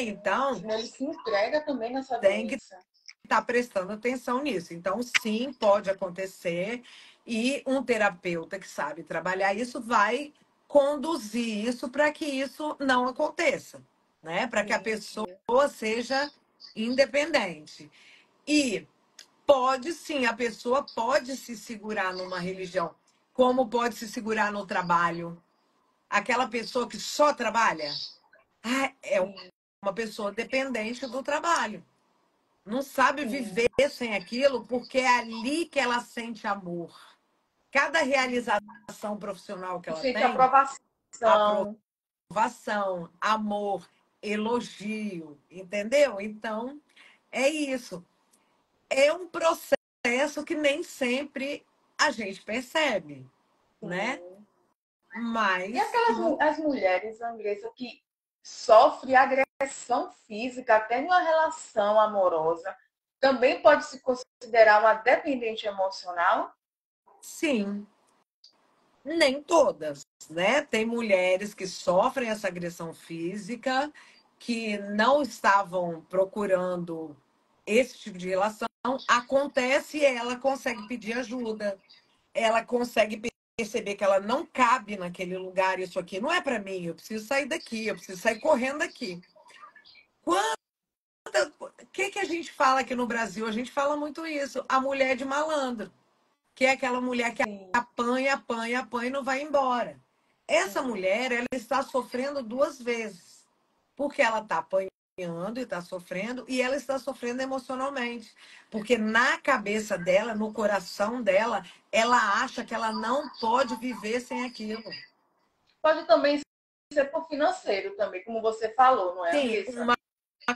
Então, ele se entrega também nessa tem que doença. estar prestando atenção nisso. Então, sim, pode acontecer e um terapeuta que sabe trabalhar isso vai conduzir isso para que isso não aconteça, né? Para que a Sim, pessoa sim, seja independente. E pode sim, a pessoa pode se segurar numa religião, como pode se segurar no trabalho. Aquela pessoa que só trabalha é sim, uma pessoa dependente do trabalho. Não sabe sim. viver sem aquilo porque é ali que ela sente amor. Cada realização profissional que E ela sente tem, aprovação. São. aprovação, amor, elogio, entendeu? Então, é isso. É um processo que nem sempre a gente percebe, né? Sim. E Mas que aquelas não. as mulheres, Andressa, que sofrem agressão física até em uma relação amorosa, também pode se considerar uma dependente emocional? Sim, nem todas, né? Tem mulheres que sofrem essa agressão física, que não estavam procurando esse tipo de relação, acontece e ela consegue pedir ajuda, ela consegue perceber que ela não cabe naquele lugar, isso aqui não é para mim, eu preciso sair daqui, eu preciso sair correndo daqui. O que que a gente fala aqui no Brasil? A gente fala muito isso, a mulher de malandro, que é aquela mulher que Sim, apanha, apanha, apanha e não vai embora. Essa sim. mulher, ela está sofrendo duas vezes, porque ela está apanhando e está sofrendo, e ela está sofrendo emocionalmente, porque na cabeça dela, no coração dela, ela acha que ela não pode viver sem aquilo. Pode também ser por financeiro também, como você falou, não é, Sim, Andressa? uma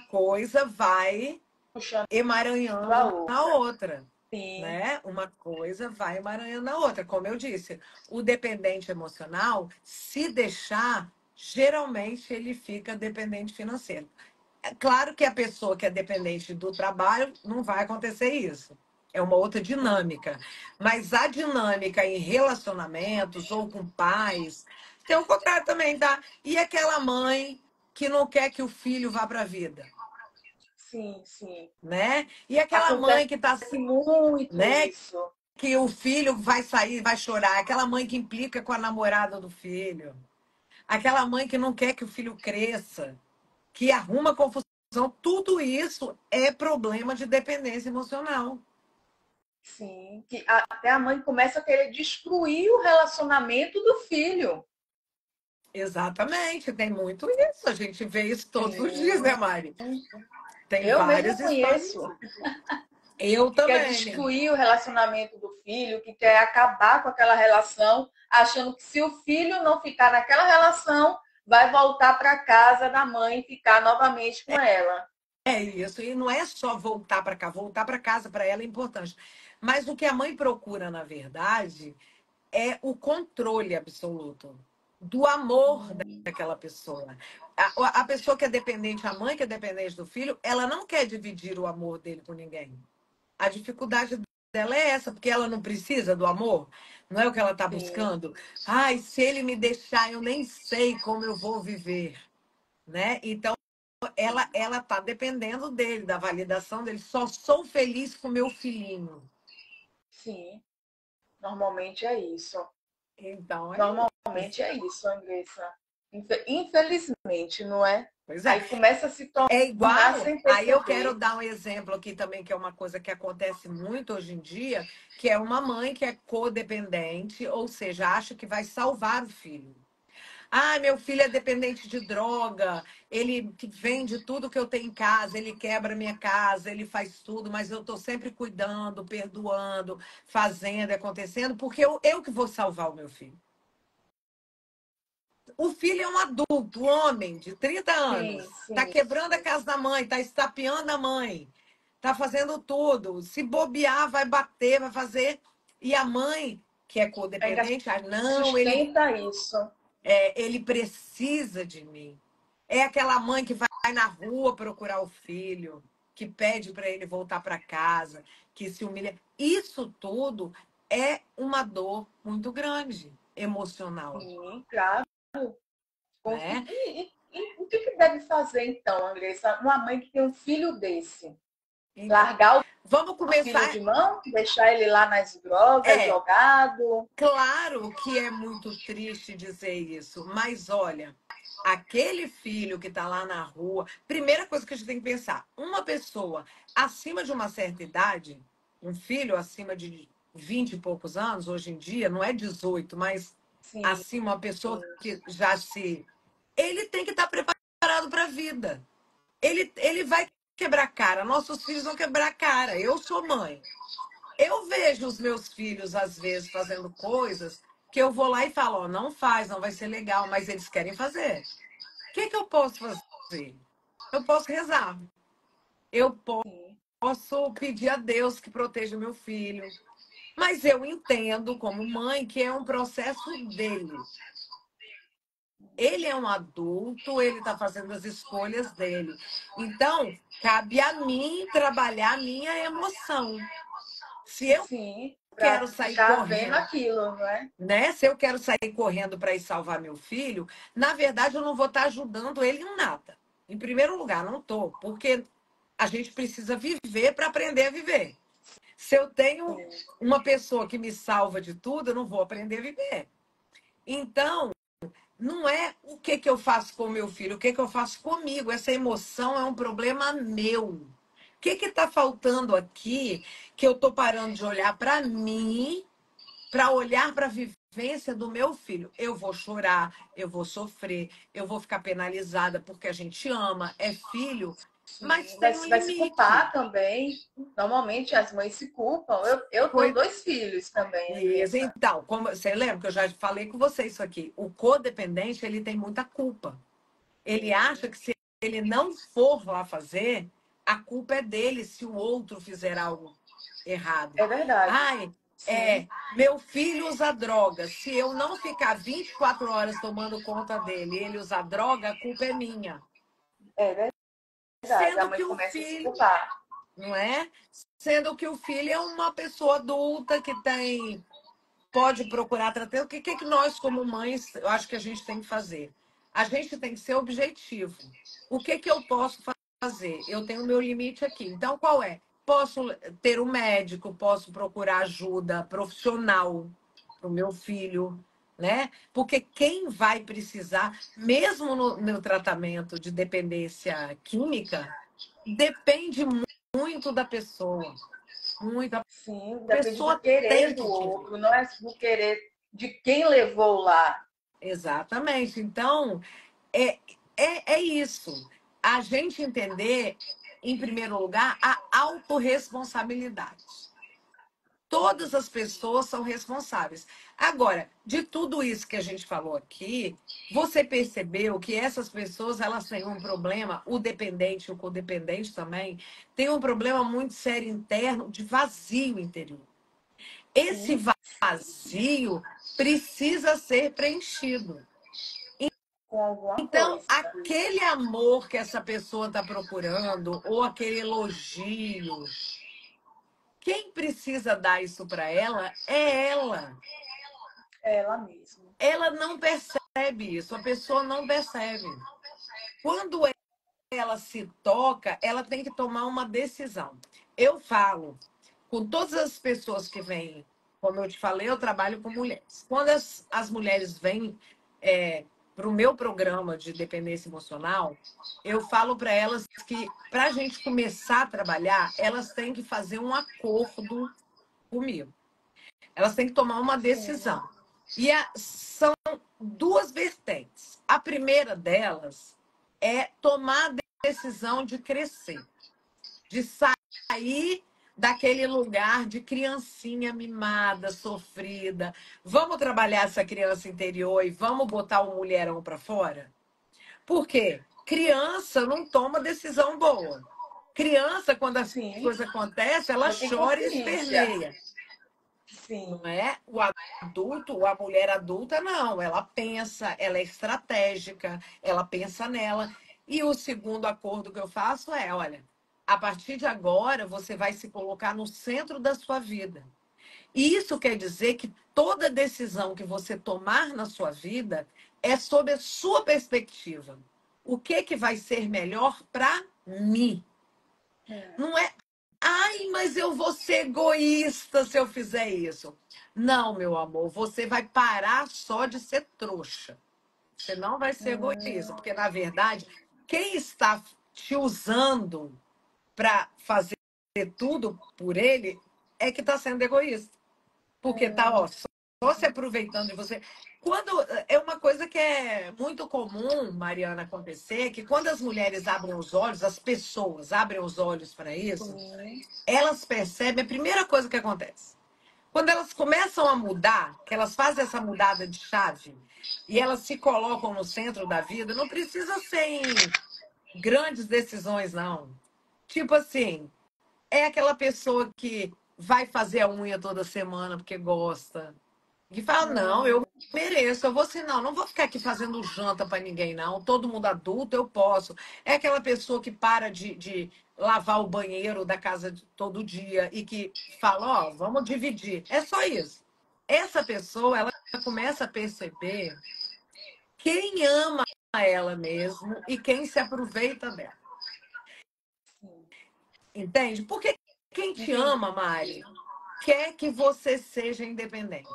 coisa vai Puxando a emaranhando na outra. outra, Sim, né? Uma coisa vai emaranhando na outra. Como eu disse, o dependente emocional, se deixar, geralmente ele fica dependente financeiro. É claro que a pessoa que é dependente do trabalho não vai acontecer isso. É uma outra sim. dinâmica. Mas a dinâmica em relacionamentos ou com pais, tem o contrário também, tá? E aquela mãe que não quer que o filho vá para a vida, Sim, sim. né? E aquela Acontece mãe que tá, muito né, isso. que o filho vai sair, vai chorar, aquela mãe que implica com a namorada do filho, aquela mãe que não quer que o filho cresça, que arruma confusão, tudo isso é problema de dependência emocional. Sim, que até a mãe começa a querer destruir o relacionamento do filho. Exatamente, tem muito isso. A gente vê isso todos os dias, né, Sim. Mari? Tem Eu mesma várias histórias. conheço Eu que quer também. destruir o relacionamento do filho, que quer acabar com aquela relação, achando que se o filho não ficar naquela relação, vai voltar para casa da mãe e ficar novamente com ela. É isso. E não é só voltar para cá, voltar para casa para ela é importante. Mas o que a mãe procura, na verdade, é o controle absoluto do amor daquela pessoa. A pessoa que é dependente, a mãe que é dependente do filho, ela não quer dividir o amor dele com ninguém. A dificuldade dela é essa, porque ela não precisa do amor, não é o que ela está Sim, buscando. Ai, se ele me deixar, eu nem sei como eu vou viver, né? Então, ela está dependendo dele, da validação dele. Só sou feliz com meu filhinho. sim. Normalmente é isso. Então, é Normalmente isso. é isso, Andressa. Infelizmente, não é? Pois é. Aí começa a se É tornar igual, sem aí eu quero perceber. dar um exemplo aqui também, que é uma coisa que acontece muito hoje em dia, que é uma mãe que é codependente, ou seja, acha que vai salvar o filho. Ah, meu filho é dependente de droga, ele vende tudo que eu tenho em casa, ele quebra minha casa, ele faz tudo, mas eu estou sempre cuidando, perdoando, fazendo, acontecendo, porque eu que vou salvar o meu filho. O filho é um adulto, um homem de 30 Sim, anos. Está sim. quebrando a casa da mãe, está estapeando a mãe, está fazendo tudo. Se bobear, vai bater, vai fazer. E a mãe, que é Ainda codependente, ah, não, sustenta isso. ele precisa de mim. É aquela mãe que vai na rua procurar o filho, que pede para ele voltar para casa, que se humilha. Isso tudo é uma dor muito grande, emocional, Sim, claro. né? E o que deve fazer, então, Andressa, uma mãe que tem um filho desse? Então, Largar vamos o filho começar. de mão? Deixar ele lá nas drogas, É, jogado? claro que é muito triste dizer isso, mas olha, aquele filho que está lá na rua, primeira coisa que a gente tem que pensar, uma pessoa acima de uma certa idade, um filho acima de 20 e poucos anos, hoje em dia, não é 18, mas Sim, acima, uma pessoa que já se. Ele tem que estar preparado para a vida. Ele vai quebrar cara, nossos filhos vão quebrar cara. Eu sou mãe. Eu vejo os meus filhos, às vezes, fazendo coisas. que eu vou lá e falo, ó, não faz, não vai ser legal, mas eles querem fazer. O que eu posso fazer? Eu posso rezar. Eu sim, posso pedir a Deus que proteja meu filho. Mas eu entendo, como mãe, que é um processo dele. Ele é um adulto, ele está fazendo as escolhas dele. Então, cabe a mim trabalhar a minha emoção. Se eu sim, para quero sair ficar vendo correndo, aquilo, não é? né? Se eu quero sair correndo para ir salvar meu filho, na verdade eu não vou estar ajudando ele em nada. Em primeiro lugar, não estou, porque a gente precisa viver para aprender a viver. Se eu tenho Sim, uma pessoa que me salva de tudo, eu não vou aprender a viver. Então, não é o que, que eu faço com o meu filho, o que, que eu faço comigo. Essa emoção é um problema meu. O que está faltando aqui que eu estou parando de olhar para mim, para olhar para a vivência do meu filho? Eu vou chorar, eu vou sofrer, eu vou ficar penalizada porque a gente ama, é filho, mas sim. tem um Vai se culpar limite. também. Normalmente as mães se culpam. Eu tenho dois filhos também, Isso. Nessa. Então, como você lembra que eu já falei com você isso aqui? O codependente, ele tem muita culpa. Ele acha Sim, que se ele não for lá fazer, a culpa é dele se o outro fizer algo errado. é verdade. Ai, Sim, meu filho usa droga. Se eu não ficar 24 horas tomando conta dele, ele usa droga, a culpa é minha. é verdade. A Sendo mãe que o começa a se filho, culpar. não é? Sendo que o filho é uma pessoa adulta que tem pode procurar tratar. O que nós, como mães, eu acho que a gente tem que fazer? A gente tem que ser objetivo. O que eu posso fazer? Eu tenho o meu limite aqui. Então, qual é? Posso ter um médico, posso procurar ajuda profissional para o meu filho, né? Porque quem vai precisar, mesmo no tratamento de dependência química, depende muito da pessoa. Muito. A Sim, depende do pessoa querer tem do que querer. outro, não é do querer de quem levou lá. Exatamente. Então, é, é isso. A gente entender, em primeiro lugar, a autorresponsabilidade. Todas as pessoas são responsáveis. Agora, de tudo isso que a gente falou aqui, você percebeu que essas pessoas elas têm um problema, o dependente, o codependente também, tem um problema muito sério interno de vazio interior. Esse Sim, vazio precisa ser preenchido. com alguma Então, coisa. aquele amor que essa pessoa está procurando, ou aquele elogio, quem precisa dar isso para ela é ela. É ela mesma. Ela não percebe isso, a pessoa não percebe. Quando ela se toca, ela tem que tomar uma decisão. Eu falo com todas as pessoas que vêm, como eu te falei, eu trabalho com mulheres. Quando as mulheres vêm para o meu programa de dependência emocional, eu falo para elas que para a gente começar a trabalhar, elas têm que fazer um acordo comigo. Elas têm que tomar uma Sim, decisão. E são duas vertentes. A primeira delas é tomar a decisão de crescer, de sair daquele lugar de criancinha mimada, sofrida. Vamos trabalhar essa criança interior e vamos botar o mulherão para fora? Por quê? Criança não toma decisão boa. Criança, quando as sim, coisas acontecem, ela não tem chora e consciência. esperneia. Não Sim, é? O adulto, a mulher adulta, não. Ela pensa, ela é estratégica, ela pensa nela. E o segundo acordo que eu faço é: olha, a partir de agora você vai se colocar no centro da sua vida. E isso quer dizer que toda decisão que você tomar na sua vida é sob a sua perspectiva. O que vai ser melhor para mim? Não é, ai, mas eu vou ser egoísta se eu fizer isso. Não, meu amor, você vai parar só de ser trouxa. Você não vai ser egoísta, porque na verdade, quem está te usando para fazer tudo por ele é que está sendo egoísta. Porque tá, ó, só se aproveitando de você. Quando é uma coisa que é muito comum, Mariana, acontecer, que quando as mulheres abrem os olhos, as pessoas abrem os olhos para isso, sim, elas percebem a primeira coisa que acontece. Quando elas começam a mudar, que elas fazem essa mudada de chave e elas se colocam no centro da vida, não precisa ser em grandes decisões, não. Tipo assim, é aquela pessoa que vai fazer a unha toda semana porque gosta. Que fala, não, eu Hum, mereço, eu vou assim, não vou ficar aqui fazendo janta para ninguém, não. Todo mundo adulto, eu posso. É aquela pessoa que para de lavar o banheiro da casa todo dia e que fala, ó, vamos dividir. É só isso. Essa pessoa, ela começa a perceber quem ama ela mesmo e quem se aproveita dela. sim. Entende? Porque quem te ama, Entendi. Mari, quer que você seja independente.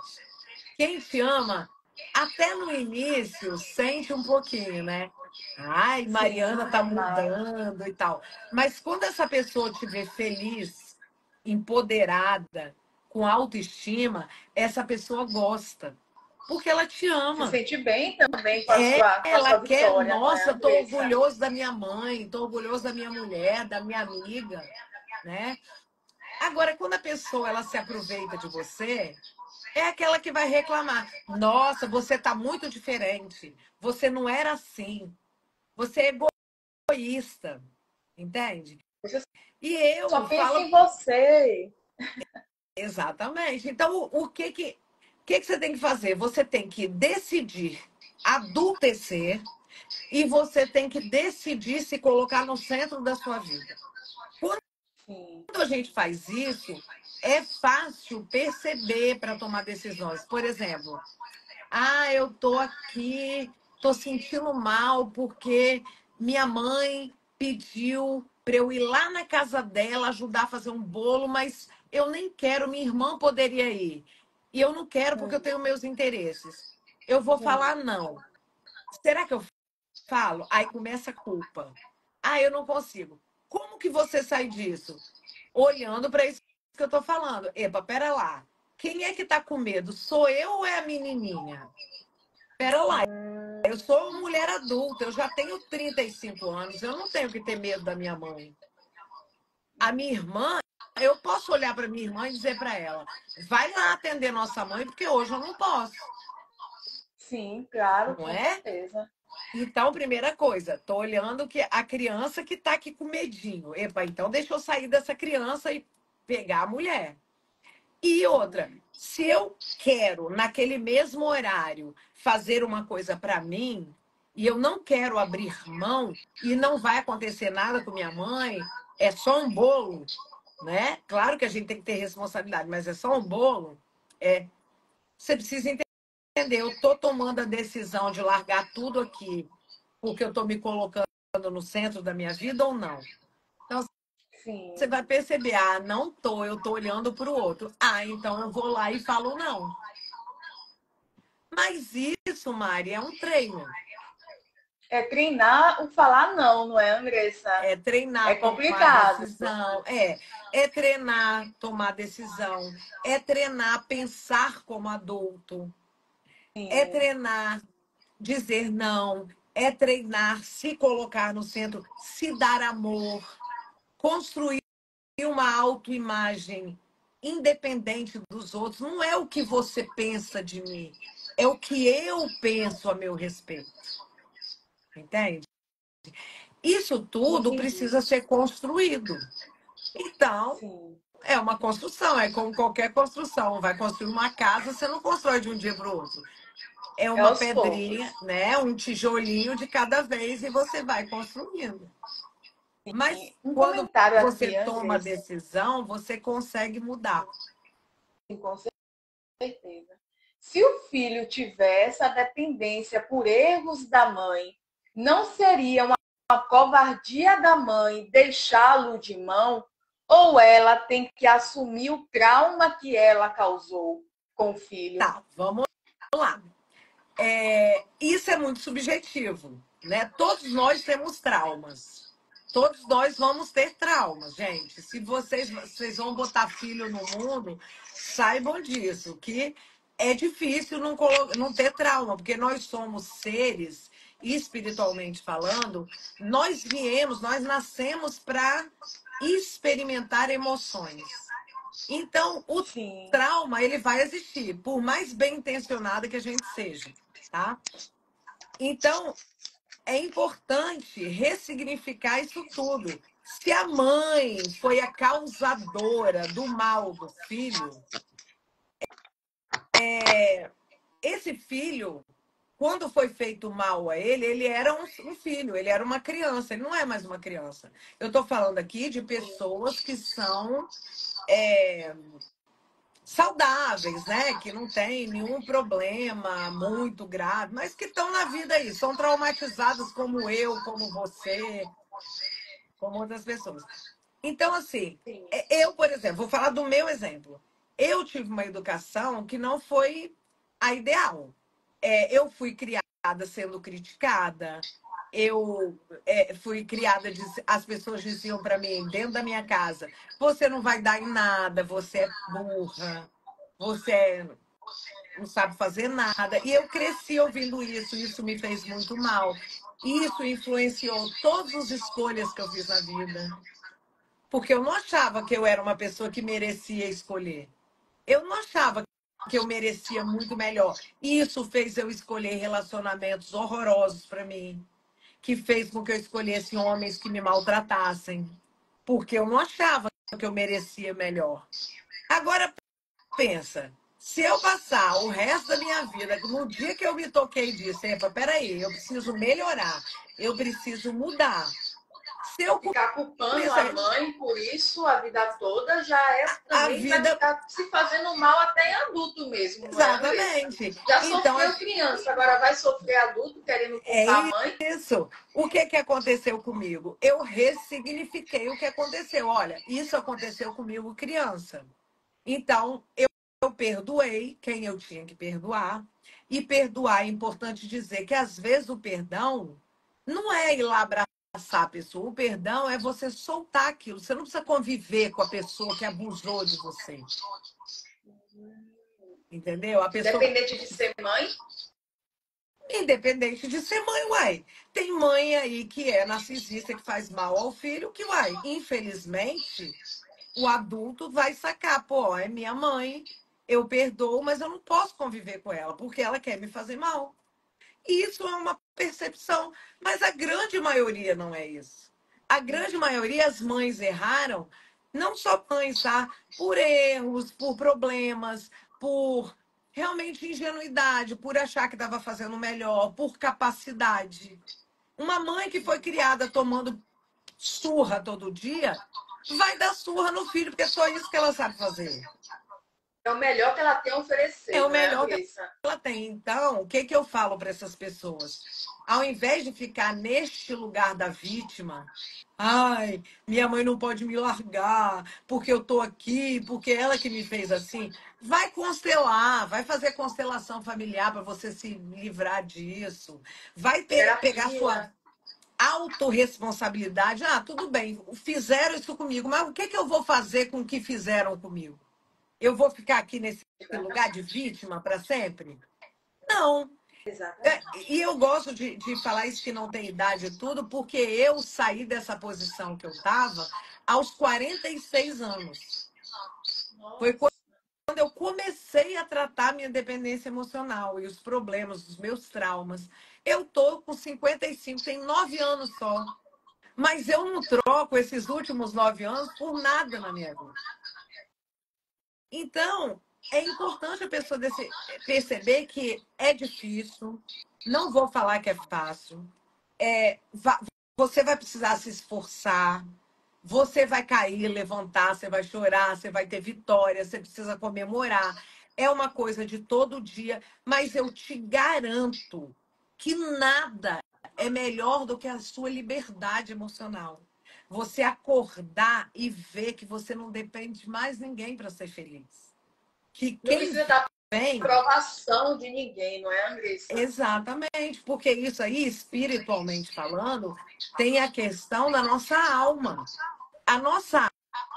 Quem te ama, até no início, sente um pouquinho, né? Ai, Sim, Mariana tá demais. mudando e tal. Mas quando essa pessoa te vê feliz, empoderada, com autoestima, essa pessoa gosta. Porque ela te Se ama. sente bem também com a Ela sua quer, vitória, não é, nossa, tô Andressa? orgulhoso da minha mãe, tô orgulhoso da minha mulher, da minha amiga, né? Agora, quando a pessoa ela se aproveita de você, é aquela que vai reclamar. Nossa, você está muito diferente. Você não era assim. Você é egoísta. Entende? Você E só eu pensa falo em você. exatamente. Então, o que você tem que fazer? Você tem que decidir adultecer e você tem que decidir se colocar no centro da sua vida. Quando Sim. a gente faz isso, é fácil perceber para tomar decisões. Por exemplo, ah, eu tô aqui, tô sentindo mal porque minha mãe pediu para eu ir lá na casa dela ajudar a fazer um bolo, mas eu nem quero, minha irmã poderia ir. E eu não quero porque eu Hum, tenho meus interesses. Eu vou sim. falar não. Será que eu falo? Aí começa a culpa. Ah, eu não consigo. Como que você sai disso? Olhando para isso que eu tô falando. Epa, pera lá. Quem é que tá com medo? Sou eu ou é a menininha? Pera lá, eu Hum, sou mulher adulta, eu já tenho 35 anos, eu não tenho que ter medo da minha mãe. A minha irmã, eu posso olhar para minha irmã e dizer para ela: vai lá atender nossa mãe, porque hoje eu não posso, sim, claro, não com é? certeza. Então, primeira coisa, tô olhando que a criança que tá aqui com medinho. Epa, então deixa eu sair dessa criança e pegar a mulher. E outra, Hum, se eu quero, naquele mesmo horário, fazer uma coisa para mim, e eu não quero abrir mão, e não vai acontecer nada com minha mãe, é só um bolo, né? Claro que a gente tem que ter responsabilidade, mas é só um bolo. É, você precisa entender, eu estou tomando a decisão de largar tudo aqui, porque eu estou me colocando no centro da minha vida ou não. Então, você sim. vai perceber, ah, não tô, eu tô olhando para o outro. Ah, então eu vou lá e falo não. Mas isso, Mari, é um treino. É treinar o falar não, não é, Andressa? É É treinar, tomar complicado. decisão. É treinar, tomar decisão. É treinar, pensar como adulto. É Sim, treinar, dizer não. É treinar, se colocar no centro, se dar amor, construir uma autoimagem independente dos outros. Não é o que você pensa de mim, é o que eu penso a meu respeito. Entende? Isso tudo entendi. precisa ser construído. Então, Sim. é uma construção, é como qualquer construção. Vai construir uma casa, você não constrói de um dia para o outro. É É uma aos poucos. pedrinha, né? Um tijolinho de cada vez e você vai construindo. Mas Um quando comentário você aqui, toma a Andressa, decisão, você consegue mudar. com certeza. Se o filho tiver essa dependência por erros da mãe, não seria uma covardia da mãe deixá-lo de mão? Ou ela tem que assumir o trauma que ela causou com o filho? Tá, vamos lá. Isso é muito subjetivo, né? Todos nós temos traumas. Todos nós vamos ter traumas, gente. Se vocês vão botar filho no mundo, saibam disso, que é difícil não ter trauma, porque nós somos seres, espiritualmente falando, nós nascemos para experimentar emoções. Então, o Sim, trauma, ele vai existir, por mais bem intencionada que a gente seja, tá? Então, é importante ressignificar isso tudo. Se a mãe foi a causadora do mal do filho, esse filho, quando foi feito mal a ele, ele era um filho, ele era uma criança, ele não é mais uma criança. Eu estou falando aqui de sim, pessoas que são saudáveis, né? Que não tem nenhum problema muito grave, mas que estão na vida aí, são traumatizadas como eu, como você, como outras pessoas. Então, assim, sim. eu, por exemplo, vou falar do meu exemplo. Eu tive uma educação que não foi a ideal. Eu fui criada sendo criticada. Eu fui criada, as pessoas diziam para mim, dentro da minha casa, você não vai dar em nada, você é burra, você não sabe fazer nada. E eu cresci ouvindo isso me fez muito mal. Isso influenciou todas as escolhas que eu fiz na vida. Porque eu não achava que eu era uma pessoa que merecia escolher. Eu não achava que eu merecia muito melhor. E isso fez eu escolher relacionamentos horrorosos para mim, que fez com que eu escolhesse homens que me maltratassem, porque eu não achava que eu merecia melhor. Agora pensa, se eu passar o resto da minha vida, no dia que eu me toquei disso, epa, peraí, eu preciso melhorar, eu preciso mudar. Se eu Ficar culpando começar a mãe por isso a vida toda já é a também vai vida. ficar se fazendo mal até em adulto mesmo, não é, Andressa? Exatamente. Já Então, sofreu criança, agora vai sofrer adulto querendo culpar a é mãe? isso. O que que aconteceu comigo? Eu ressignifiquei o que aconteceu. Olha, isso aconteceu comigo criança. Então, eu perdoei quem eu tinha que perdoar. E perdoar é importante dizer que, às vezes, o perdão não é ir lá abraçar a pessoa. O perdão é você soltar aquilo. Você não precisa conviver com a pessoa que abusou de você. Entendeu? A pessoa Independente de ser mãe? independente de ser mãe, uai. Tem mãe aí que é narcisista, que faz mal ao filho, que, uai, infelizmente, o adulto vai sacar, pô, é minha mãe, eu perdoo, mas eu não posso conviver com ela, porque ela quer me fazer mal. Isso é uma percepção, mas a grande maioria não é isso. A grande maioria, as mães erraram, não só mães, tá? Por erros, por problemas, por realmente ingenuidade, por achar que estava fazendo melhor, por capacidade. Uma mãe que foi criada tomando surra todo dia, vai dar surra no filho, porque é só isso que ela sabe fazer. É o melhor que ela tem a É oferecer, o não é, melhor que Andressa? ela tem. Então, o que que eu falo para essas pessoas? Ao invés de ficar neste lugar da vítima, ai, minha mãe não pode me largar, porque eu tô aqui, porque ela que me fez assim. Vai constelar, vai fazer constelação familiar para você se livrar disso. Vai pegar sua Terapia. autorresponsabilidade. Ah, tudo bem, fizeram isso comigo, mas o que que eu vou fazer com o que fizeram comigo? Eu vou ficar aqui nesse lugar de vítima para sempre? Não. Exatamente. E eu gosto de falar isso que não tem idade e tudo, porque eu saí dessa posição que eu estava aos 46 anos. Foi Nossa. quando eu comecei a tratar minha dependência emocional e os problemas, os meus traumas. Eu tô com 55, tem 9 anos só. Mas eu não troco esses últimos 9 anos por nada na minha vida. Então, é importante a pessoa perceber que é difícil, não vou falar que é fácil, você vai precisar se esforçar, você vai cair, levantar, você vai chorar, você vai ter vitória, você precisa comemorar. É uma coisa de todo dia, mas eu te garanto que nada é melhor do que a sua liberdade emocional. Você acordar e ver que você não depende de mais ninguém para ser feliz. Que Não quem precisa dar vem, aprovação de ninguém, não é, Andressa? exatamente, porque isso aí, espiritualmente falando, tem a questão da nossa alma. A nossa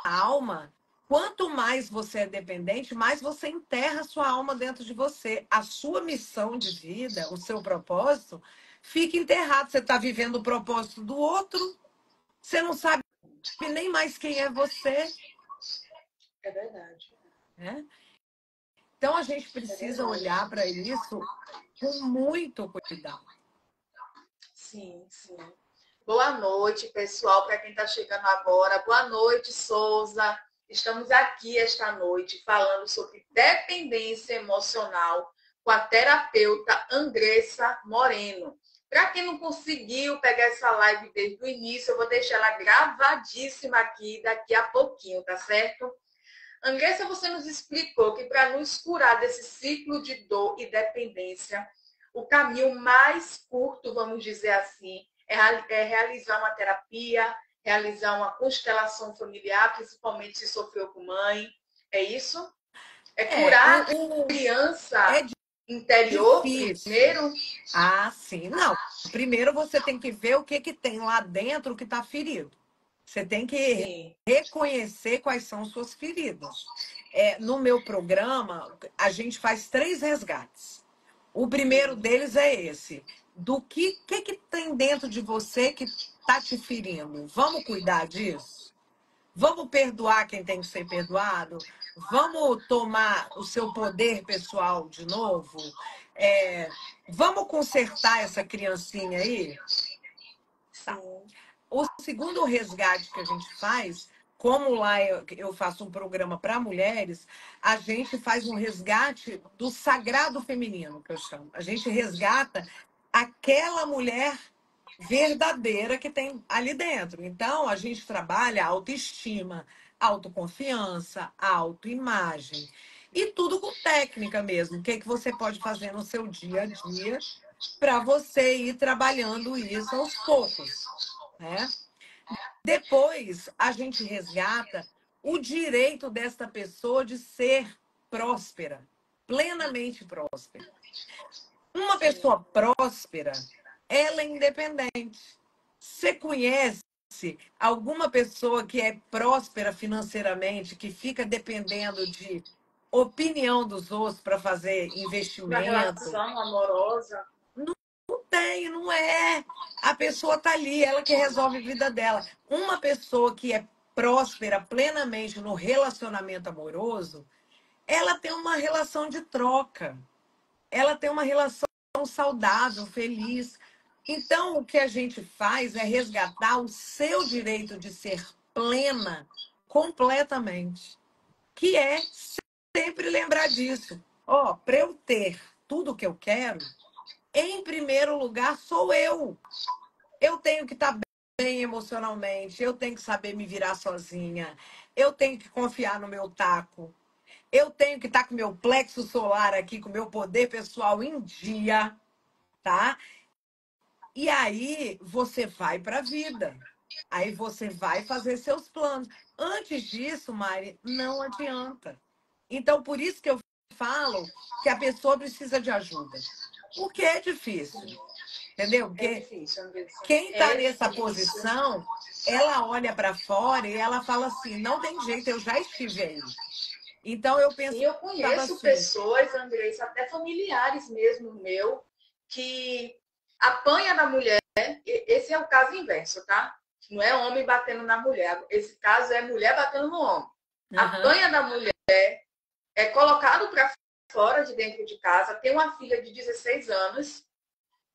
alma, quanto mais você é dependente, mais você enterra a sua alma dentro de você. A sua missão de vida, o seu propósito, fica enterrado. Você está vivendo o propósito do outro, você não sabe nem mais quem é você. É verdade. né? Então, a gente É precisa verdade. olhar para isso com muito cuidado. Sim, sim. Boa noite, pessoal, para quem está chegando agora. Boa noite, Souza. Estamos aqui esta noite falando sobre dependência emocional com a terapeuta Andressa Moreno. Para quem não conseguiu pegar essa live desde o início, eu vou deixar ela gravadíssima aqui daqui a pouquinho, tá certo? Andressa, você nos explicou que para nos curar desse ciclo de dor e dependência, o caminho mais curto, vamos dizer assim, é realizar uma terapia, realizar uma constelação familiar, principalmente se sofreu com mãe. É isso? É É, curar a criança é interior difícil. primeiro? Ah, sim. Não. Primeiro você tem que ver o que, que tem lá dentro que está ferido. Você tem que Sim, reconhecer quais são suas feridas. No meu programa, a gente faz 3 resgates. O primeiro sim. deles é esse. Do que tem dentro de você que está te ferindo? Vamos cuidar disso? Vamos perdoar quem tem que ser perdoado? Vamos tomar o seu poder pessoal de novo? É, vamos consertar essa criancinha aí? Tá. Sim. O segundo resgate que a gente faz, como lá eu faço um programa para mulheres, a gente faz um resgate do sagrado feminino, que eu chamo. A gente resgata aquela mulher verdadeira que tem ali dentro. Então, a gente trabalha autoestima, autoconfiança, autoimagem. E tudo com técnica mesmo. O que, é que você pode fazer no seu dia a dia para você ir trabalhando isso aos poucos, né? Depois, a gente resgata o direito desta pessoa de ser próspera, plenamente próspera. Uma Sim. pessoa próspera, ela é independente. Você conhece alguma pessoa que é próspera financeiramente, que fica dependendo de opinião dos outros para fazer Uma investimento? relação amorosa? Não tem, não é. A pessoa está ali, ela que resolve a vida dela. Uma pessoa que é próspera plenamente no relacionamento amoroso, ela tem uma relação de troca. Ela tem uma relação saudável, feliz. Então, o que a gente faz é resgatar o seu direito de ser plena completamente, que é sempre lembrar disso. Ó, para eu ter tudo o que eu quero, em primeiro lugar sou eu. Eu tenho que estar bem emocionalmente, eu tenho que saber me virar sozinha, eu tenho que confiar no meu taco, eu tenho que estar com meu plexo solar aqui, com meu poder pessoal em dia, tá? E aí você vai para a vida. Aí você vai fazer seus planos. Antes disso, Mari, não adianta. Então, por isso que eu falo que a pessoa precisa de ajuda. Porque é difícil, entendeu? É Porque difícil, Andressa. quem está É nessa difícil. posição, ela olha para fora e ela fala assim: não tem jeito, eu já estive aí. Então, eu Sim, pensava eu conheço assim: pessoas, Andressa, até familiares mesmo meu, que apanha da mulher. Esse é o caso inverso, tá? Não é homem batendo na mulher. Esse caso é mulher batendo no homem. aham, Apanha da mulher, é colocado para fora de dentro de casa, tem uma filha de 16 anos,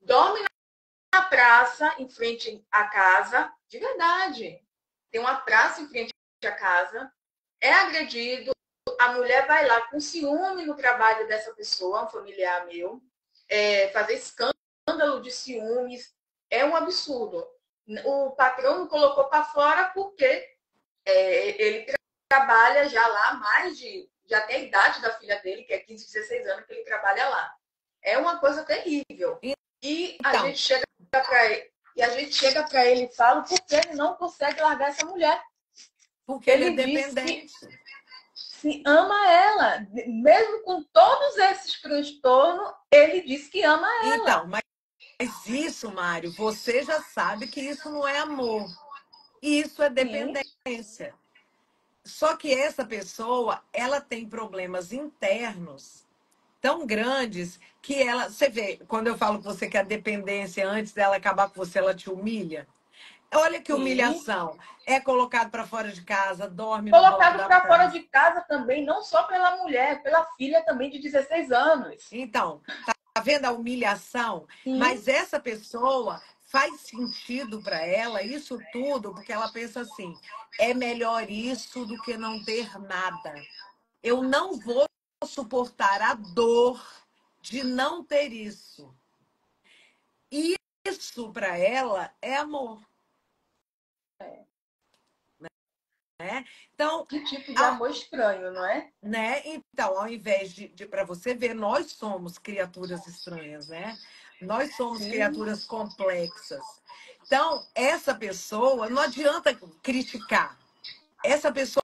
dorme na praça em frente à casa, de verdade. Tem uma praça em frente à casa, é agredido, a mulher vai lá com ciúme no trabalho dessa pessoa, um familiar meu, fazer escândalo de ciúmes, é um absurdo. O patrão não colocou para fora porque ele trabalha já lá mais de. Já tem a idade da filha dele, que é 15, 16 anos, que ele trabalha lá. É uma coisa terrível. E a então, gente chega para ele, e fala porque ele não consegue largar essa mulher. porque ele é Ele diz que dependente. se ama ela, mesmo com todos esses transtornos, ele diz que ama Então, ela. mas isso, Mário, você já sabe que isso não é amor. Isso é Sim, dependência. Só que essa pessoa, ela tem problemas internos tão grandes que ela. Você vê, quando eu falo com você que a dependência, antes dela acabar com você, ela te humilha. Olha que Sim. humilhação. É colocado para fora de casa, dorme no banco Colocado da para fora praça. de casa também, não só pela mulher, pela filha também de 16 anos. Então, tá vendo a humilhação? Sim, Mas essa pessoa faz sentido para ela isso tudo, porque ela pensa assim: é melhor isso do que não ter nada. Eu não vou suportar a dor de não ter isso. E isso para ela é amor, né? Então, que tipo de ao, amor estranho, não é? né? Então, ao invés de para você ver, nós somos criaturas estranhas, né? Nós somos Sim, criaturas complexas. Então, essa pessoa, não adianta criticar. Essa pessoa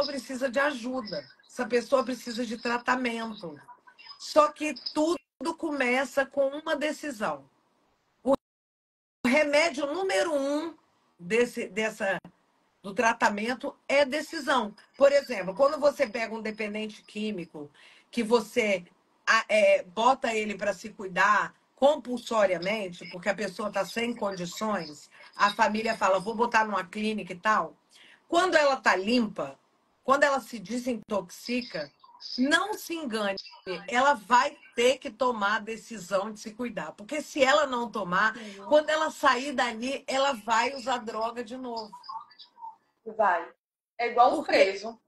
precisa de ajuda. Essa pessoa precisa de tratamento. Só que tudo começa com uma decisão. O remédio número um do tratamento é decisão. Por exemplo, quando você pega um dependente químico, que você bota ele para se cuidar compulsoriamente, porque a pessoa está sem condições, a família fala, vou botar numa clínica e tal. Quando ela está limpa, quando ela se desintoxica, não se engane, ela vai ter que tomar a decisão de se cuidar. Porque se ela não tomar, sim, quando ela sair dali, ela vai usar droga de novo. vai. É igual um Porque preso.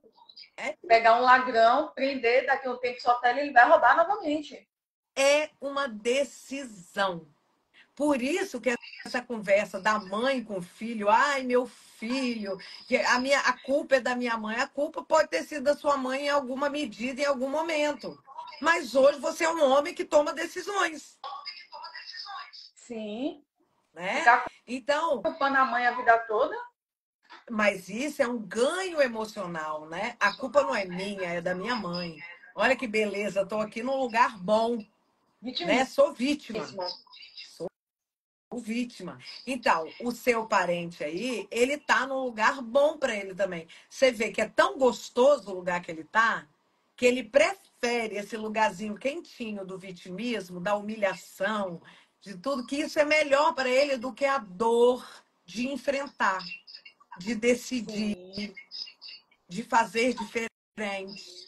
é, Pegar um ladrão, prender, daqui a um tempo soltar ele, ele vai roubar novamente. é uma decisão. Por isso que essa conversa da mãe com o filho, ai, meu filho, que a culpa é da minha mãe. A culpa pode ter sido da sua mãe em alguma medida, em algum momento. Mas hoje você é um homem que toma decisões, Sim. né? Ficar Então, culpando a mãe a vida toda, mas isso é um ganho emocional, né? A culpa não é minha, é da minha mãe. Olha que beleza, estou aqui num lugar bom, né? vitimismo. Sou vítima. Vítima. Então, o seu parente aí, ele tá num lugar bom para ele também. Você vê que é tão gostoso o lugar que ele tá, que ele prefere esse lugarzinho quentinho do vitimismo, da humilhação, de tudo, que isso é melhor para ele do que a dor de enfrentar, de decidir, Sim. de fazer diferente.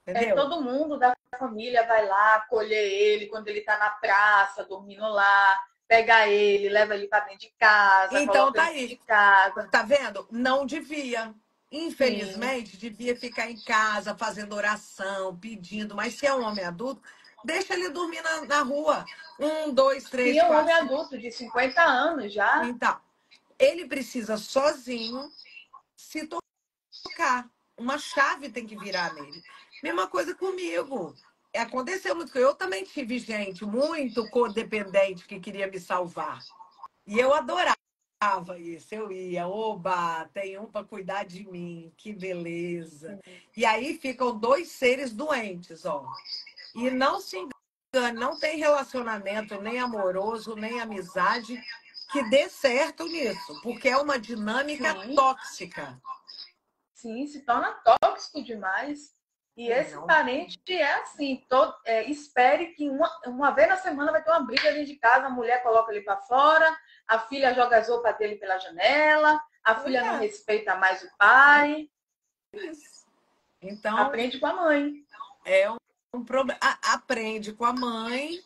É, Entendeu? todo mundo da família vai lá acolher ele quando ele está na praça, dormindo lá, pega ele, leva ele para dentro de casa, Então coloca tá ele dentro aí. de casa. Tá vendo? Não devia. Sim. Infelizmente, devia ficar em casa fazendo oração, pedindo. Mas se é um homem adulto, deixa ele dormir na rua. Um, dois, Sim, três, é um quatro, homem cinco. adulto de 50 anos já. Então, ele precisa sozinho se tocar. Uma chave tem que virar nele. Mesma coisa comigo. Aconteceu muito. Eu também tive gente muito codependente que queria me salvar. E eu adorava isso. Eu ia, oba, tem um para cuidar de mim, que beleza. E aí ficam dois seres doentes, ó. E não se engane, não tem relacionamento nem amoroso, nem amizade que dê certo nisso, porque é uma dinâmica Sim, tóxica. sim, se torna tóxico demais. E esse Não. parente é assim, espere que uma vez na semana vai ter uma briga dentro de casa, a mulher coloca ele para fora, a filha joga as roupas dele pela janela, a Pois filha não é, respeita mais o é pai, isso. Então, aprende com a mãe. é um problema. Aprende com a mãe,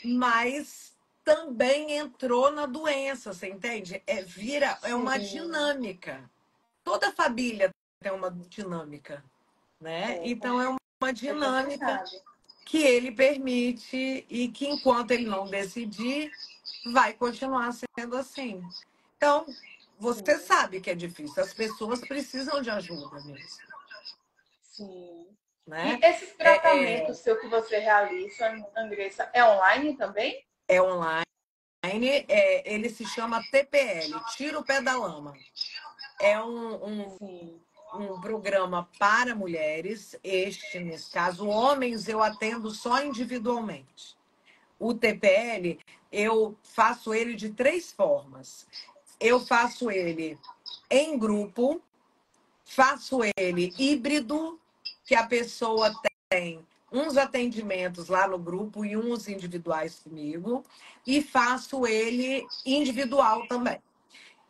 mas também entrou na doença, você entende? É uma Sim, dinâmica. Toda família tem uma dinâmica, né? é, Então é uma é dinâmica complicado. que ele permite e que enquanto ele não decidir, vai continuar sendo assim. Então, você Sim, sabe que é difícil, as pessoas precisam de ajuda mesmo, sim. né? E esse É, tratamento seu que você realiza, Andressa, é online também? é online, ele se chama TPL, Tira o Pé da Lama. É Sim, um programa para mulheres. Este, nesse caso, homens eu atendo só individualmente. O TPL, eu faço ele de três formas. Eu faço ele em grupo, faço ele híbrido, que a pessoa tem uns atendimentos lá no grupo e uns individuais comigo, e faço ele individual também.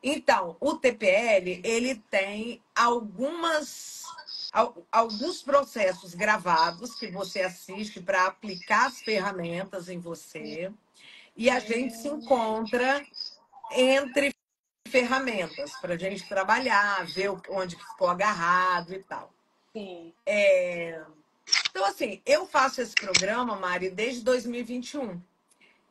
Então, o TPL, ele tem alguns processos gravados que você assiste para aplicar as ferramentas em você. E a gente se encontra entre ferramentas para a gente trabalhar, ver onde que ficou agarrado e tal. Sim. Então, assim, eu faço esse programa, Mari, desde 2021.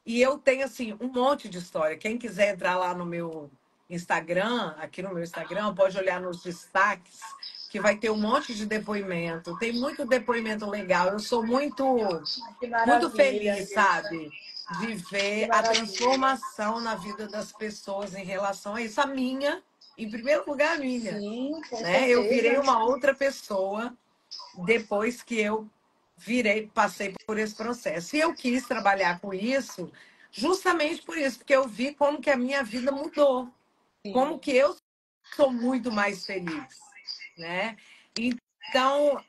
E eu tenho, assim, um monte de história. Quem quiser entrar lá no meu Instagram, aqui no meu Instagram, pode olhar nos destaques, que vai ter um monte de depoimento. Tem muito depoimento legal. Eu sou Que muito maravilha, feliz, Gessa. sabe? De Que ver a maravilha. transformação na vida das pessoas em relação a isso. A minha, em primeiro lugar, a minha. Sim, com Né? Eu virei certeza. uma outra pessoa depois que eu passei por esse processo. E eu quis trabalhar com isso justamente por isso, porque eu vi como que a minha vida mudou, como Sim. que eu sou muito mais feliz, né? Então,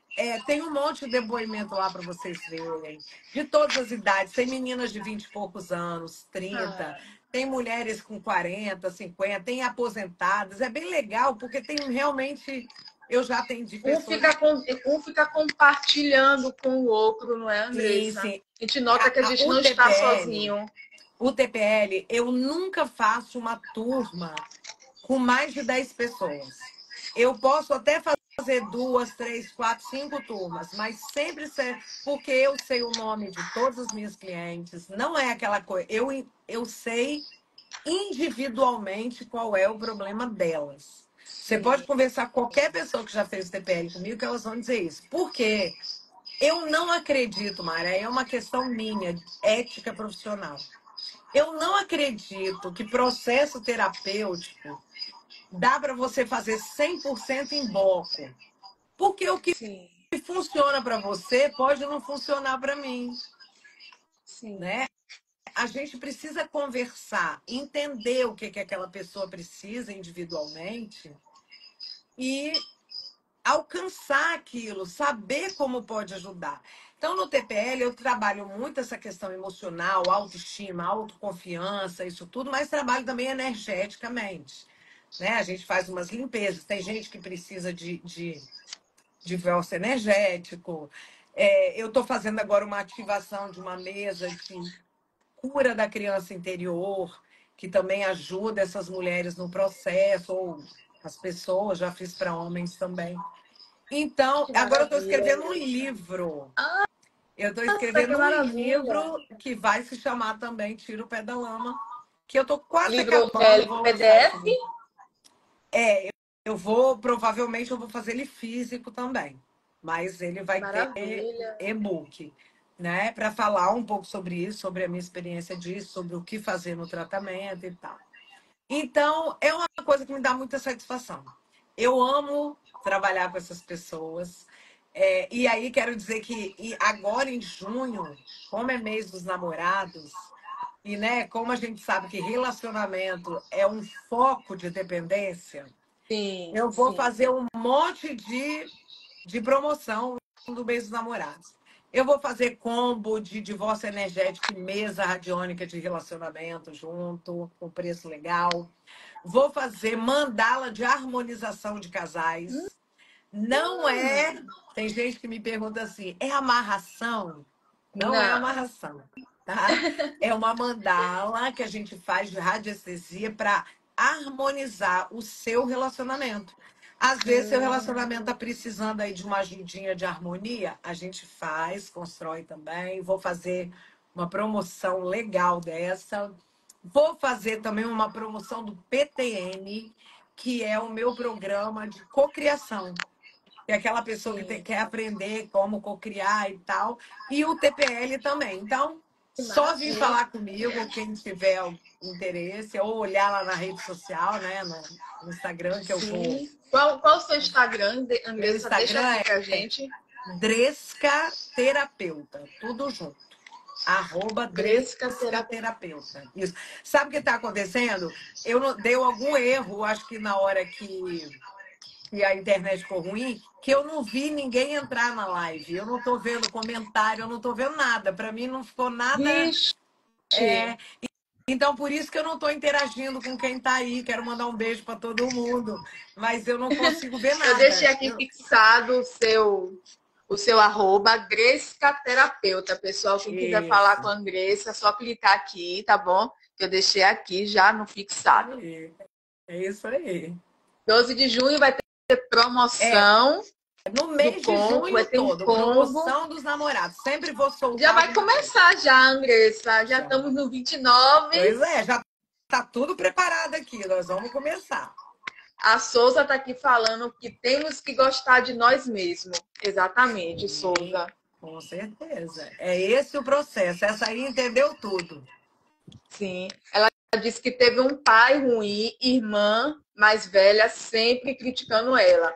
tem um monte de depoimento lá para vocês verem, de todas as idades. Tem meninas de 20 e poucos anos, 30, Ah, tem mulheres com 40, 50, tem aposentadas. É bem legal, porque tem realmente. Eu já atendi pessoas. um fica compartilhando com o outro, não é, Sim, Andressa? sim. A gente nota que a gente O não está TPL, sozinho. o TPL, eu nunca faço uma turma com mais de 10 pessoas. Eu posso até fazer duas, três, quatro, cinco turmas, mas sempre ser, porque eu sei o nome de todas as minhas clientes, não é aquela coisa. Eu sei individualmente qual é o problema delas. Você pode Sim, conversar com qualquer pessoa que já fez TPL comigo, que elas vão dizer isso. Por quê? Eu não acredito, Mara, é uma questão minha, ética profissional. Eu não acredito que processo terapêutico dá para você fazer 100% em bloco. Porque o que sim, funciona para você pode não funcionar para mim, sim, né? A gente precisa conversar, entender o que aquela pessoa precisa individualmente e alcançar aquilo, saber como pode ajudar. Então, no TPL, eu trabalho muito essa questão emocional, autoestima, autoconfiança, isso tudo, mas trabalho também energeticamente. Né? A gente faz umas limpezas. Tem gente que precisa de divórcio energético. Eu estou fazendo agora uma ativação de uma mesa de cura da criança interior, que também ajuda essas mulheres no processo, ou as pessoas, já fiz para homens também. Então, que agora eu estou maravilha, escrevendo um Andressa. livro. Eu estou Nossa, que escrevendo um maravilha. livro que vai se chamar também Tira o Pé da Lama, que eu estou quase Livro acabando, vou lançar esse PDF? livro. Provavelmente eu vou fazer ele físico também, mas ele vai ter Maravilha. e-book, né? Para falar um pouco sobre isso, sobre a minha experiência disso, sobre o que fazer no tratamento e tal. Então, é uma coisa que me dá muita satisfação. Eu amo trabalhar com essas pessoas. E aí quero dizer que agora em junho, como é mês dos namorados, e né, como a gente sabe que relacionamento é um foco de dependência, Sim, eu vou sim. fazer um monte de promoção do mês dos namorados. Eu vou fazer combo de divórcio energético e mesa radiônica de relacionamento junto, com preço legal. Vou fazer mandala de harmonização de casais. Não é. Tem gente que me pergunta assim: é amarração? Não é Não. amarração, tá? É uma mandala que a gente faz de radiestesia para harmonizar o seu relacionamento. Às vezes, seu relacionamento está precisando aí de uma ajudinha de harmonia, a gente faz, constrói também. Vou fazer uma promoção legal dessa. Vou fazer também uma promoção do PTN, que é o meu programa de cocriação. É aquela pessoa que Sim. quer aprender como cocriar e tal. E o TPL também. Então, Que só vir maravilha. falar comigo, quem tiver interesse, ou olhar lá na rede social, né, no Instagram, que eu vou. Sim. Qual o seu Instagram, Meu Andressa? Deixa aqui Instagram pra é gente. Dresca Terapeuta, tudo junto. Gresca Dresca Terapia. Terapeuta. Isso. Sabe o que está acontecendo? Eu não, deu algum erro, acho que na hora que a internet ficou ruim, que eu não vi ninguém entrar na live. Eu não estou vendo comentário, eu não estou vendo nada. Para mim não ficou nada. Vixe. Então, por isso que eu não estou interagindo com quem está aí. Quero mandar um beijo para todo mundo, mas eu não consigo ver Eu deixei nada. aqui fixado o seu arroba, Gresca Terapeuta. Pessoal, quem quiser falar com Isso. a Andressa, é só clicar aqui, tá bom? Que eu deixei aqui já no fixado. É isso aí. 12 de junho vai ter É, promoção no do mês de combo, vai junho ter um todo, combo. promoção dos namorados. Sempre vou Já soltar vai alguma coisa. começar já, Andressa. Já Já. estamos no 29. Pois é, já tá tudo preparado aqui. Nós vamos começar. A Souza está aqui falando que temos que gostar de nós mesmos. Exatamente, Sim, Souza. com certeza. É esse o processo. Essa aí entendeu tudo. Sim. Ela disse que teve um pai ruim, irmã mais velha, sempre criticando ela.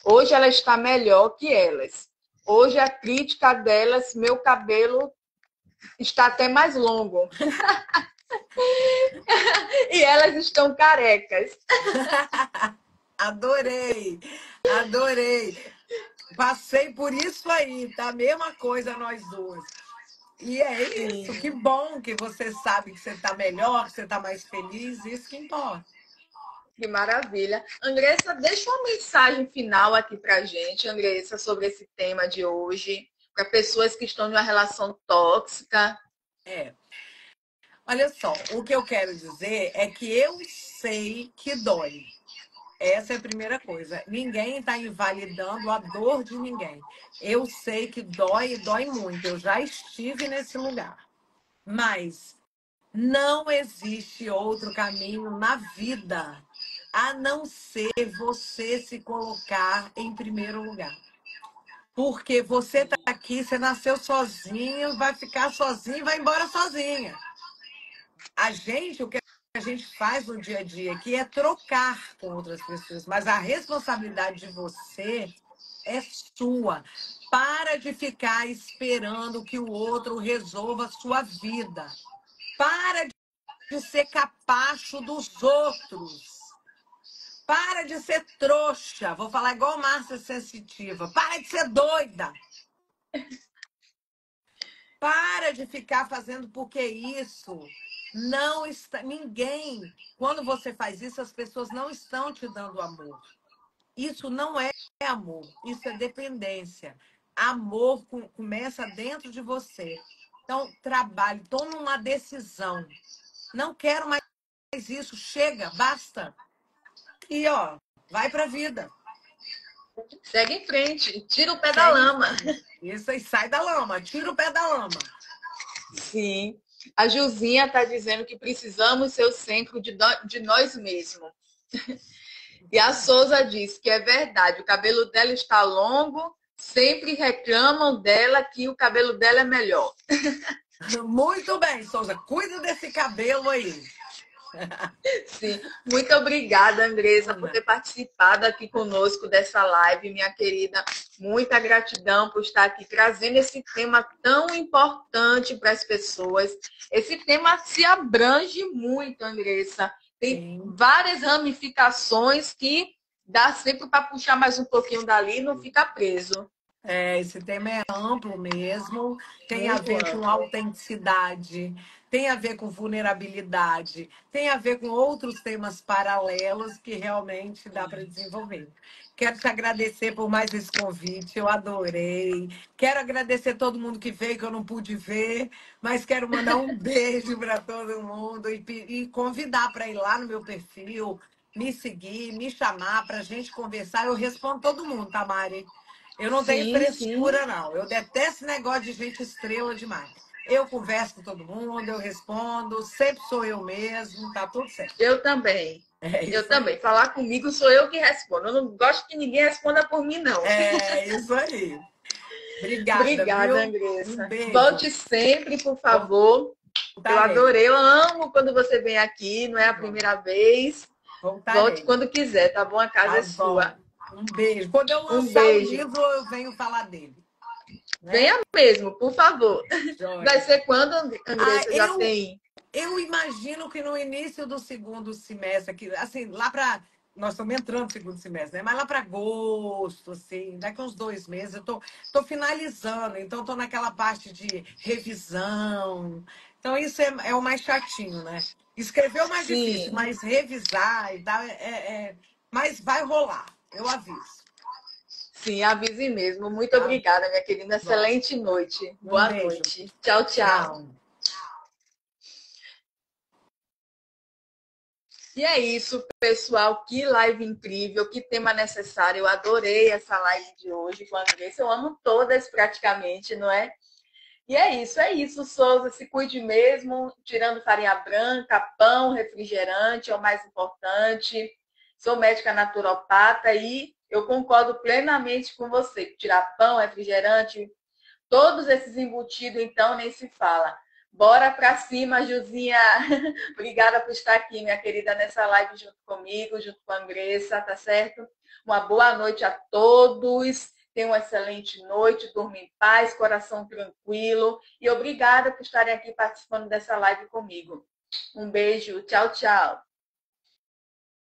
Hoje ela está melhor que elas. Hoje a crítica delas, meu cabelo está até mais longo. E elas estão carecas. Adorei, adorei. Passei por isso aí, tá? Mesma coisa nós duas. E é isso, que Sim, bom que você sabe que você está melhor, que você está mais feliz, isso que importa. que maravilha. Andressa, deixa uma mensagem final aqui pra gente, Andressa, sobre esse tema de hoje, para pessoas que estão em uma relação tóxica. É, olha só, o que eu quero dizer é que eu sei que dói. Essa é a primeira coisa. Ninguém está invalidando a dor de ninguém. Eu sei que dói e dói muito. Eu já estive nesse lugar. Mas não existe outro caminho na vida a não ser você se colocar em primeiro lugar. Porque você está aqui, você nasceu sozinho, vai ficar sozinho e vai embora sozinha. O que a gente faz no dia a dia aqui é trocar com outras pessoas, mas a responsabilidade de você é sua. Para de ficar esperando que o outro resolva a sua vida. Para de ser capacho dos outros. Para de ser trouxa. Vou falar igual Márcia Sensitiva. Para de ser doida. Para de ficar fazendo porque isso não está. Ninguém. Quando você faz isso, as pessoas não estão te dando amor. Isso não é amor, isso é dependência. Amor começa dentro de você. Então, trabalhe, tome uma decisão. Não quero mais isso, chega, basta. E ó, vai pra vida. Segue em frente, tira o pé da Segue em lama. frente. Isso aí, sai da lama, tira o pé da lama. Sim. A Gilzinha está dizendo que precisamos ser o centro de nós mesmos. E a Souza diz que é verdade, o cabelo dela está longo, sempre reclamam dela que o cabelo dela é melhor. Muito bem, Souza. Cuida desse cabelo aí. Sim, muito obrigada, Andressa, por Ana, ter participado aqui conosco dessa live, minha querida. Muita gratidão por estar aqui trazendo esse tema tão importante para as pessoas. Esse tema se abrange muito, Andressa. Tem sim. várias ramificações que dá sempre para puxar mais um pouquinho dali e não ficar preso. Esse tema é amplo mesmo, tem a Muito ver com amplo. autenticidade, tem a ver com vulnerabilidade, tem a ver com outros temas paralelos que realmente dá para desenvolver. Quero te agradecer por mais esse convite, eu adorei. Quero agradecer todo mundo que veio, que eu não pude ver, mas quero mandar um beijo para todo mundo e convidar para ir lá no meu perfil, me seguir, me chamar para a gente conversar. Eu respondo todo mundo, tá, Mari? Eu não tenho Sim, sim. frescura, não. Eu detesto esse negócio de gente estrela demais. Eu converso com todo mundo, eu respondo, sempre sou eu mesmo, tá tudo certo. Eu também. É Eu isso também. aí. Falar comigo sou eu que respondo. Eu não gosto que ninguém responda por mim, não. É isso aí. Obrigada, Obrigada, viu? Um Andressa. beijo. Volte sempre, por favor. Eu Voltarei. adorei. Eu amo quando você vem aqui. Não é Que a bom. primeira vez. Volte Voltarei. quando quiser, tá bom? A casa Tá é sua. bom. Um beijo. Quando eu Um lançar o beijo. livro, eu venho falar dele, né? Venha mesmo, por favor. Vai Joia. ser quando, Ah, Andressa? Já eu tem? Eu imagino que no início do segundo semestre, aqui, assim, lá para. Nós estamos entrando no segundo semestre, né? Mas lá para agosto, assim, daqui uns 2 meses, eu tô finalizando, então estou naquela parte de revisão, Então, isso é o mais chatinho, né? Escrever é o mais difícil, Sim, mas revisar e tal, mas vai rolar, eu aviso. sim, avise mesmo. Muito Tá obrigada, minha querida. bom. Excelente noite. Um Boa beijo. noite. Tchau, tchau. Tchau. E é isso, pessoal. Que live incrível, que tema necessário. Eu adorei essa live de hoje com a Andressa. Eu amo todas praticamente, não é? E é isso, Souza. Se cuide mesmo, tirando farinha branca, pão, refrigerante é o mais importante. Sou médica naturopata e eu concordo plenamente com você. Tirar pão, refrigerante, todos esses embutidos, então, nem se fala. Bora para cima, Juzinha. Obrigada por estar aqui, minha querida, nessa live junto comigo, junto com a Andressa, tá certo? Uma boa noite a todos. Tenham uma excelente noite, durma em paz, coração tranquilo. E obrigada por estarem aqui participando dessa live comigo. Um beijo. Tchau, tchau.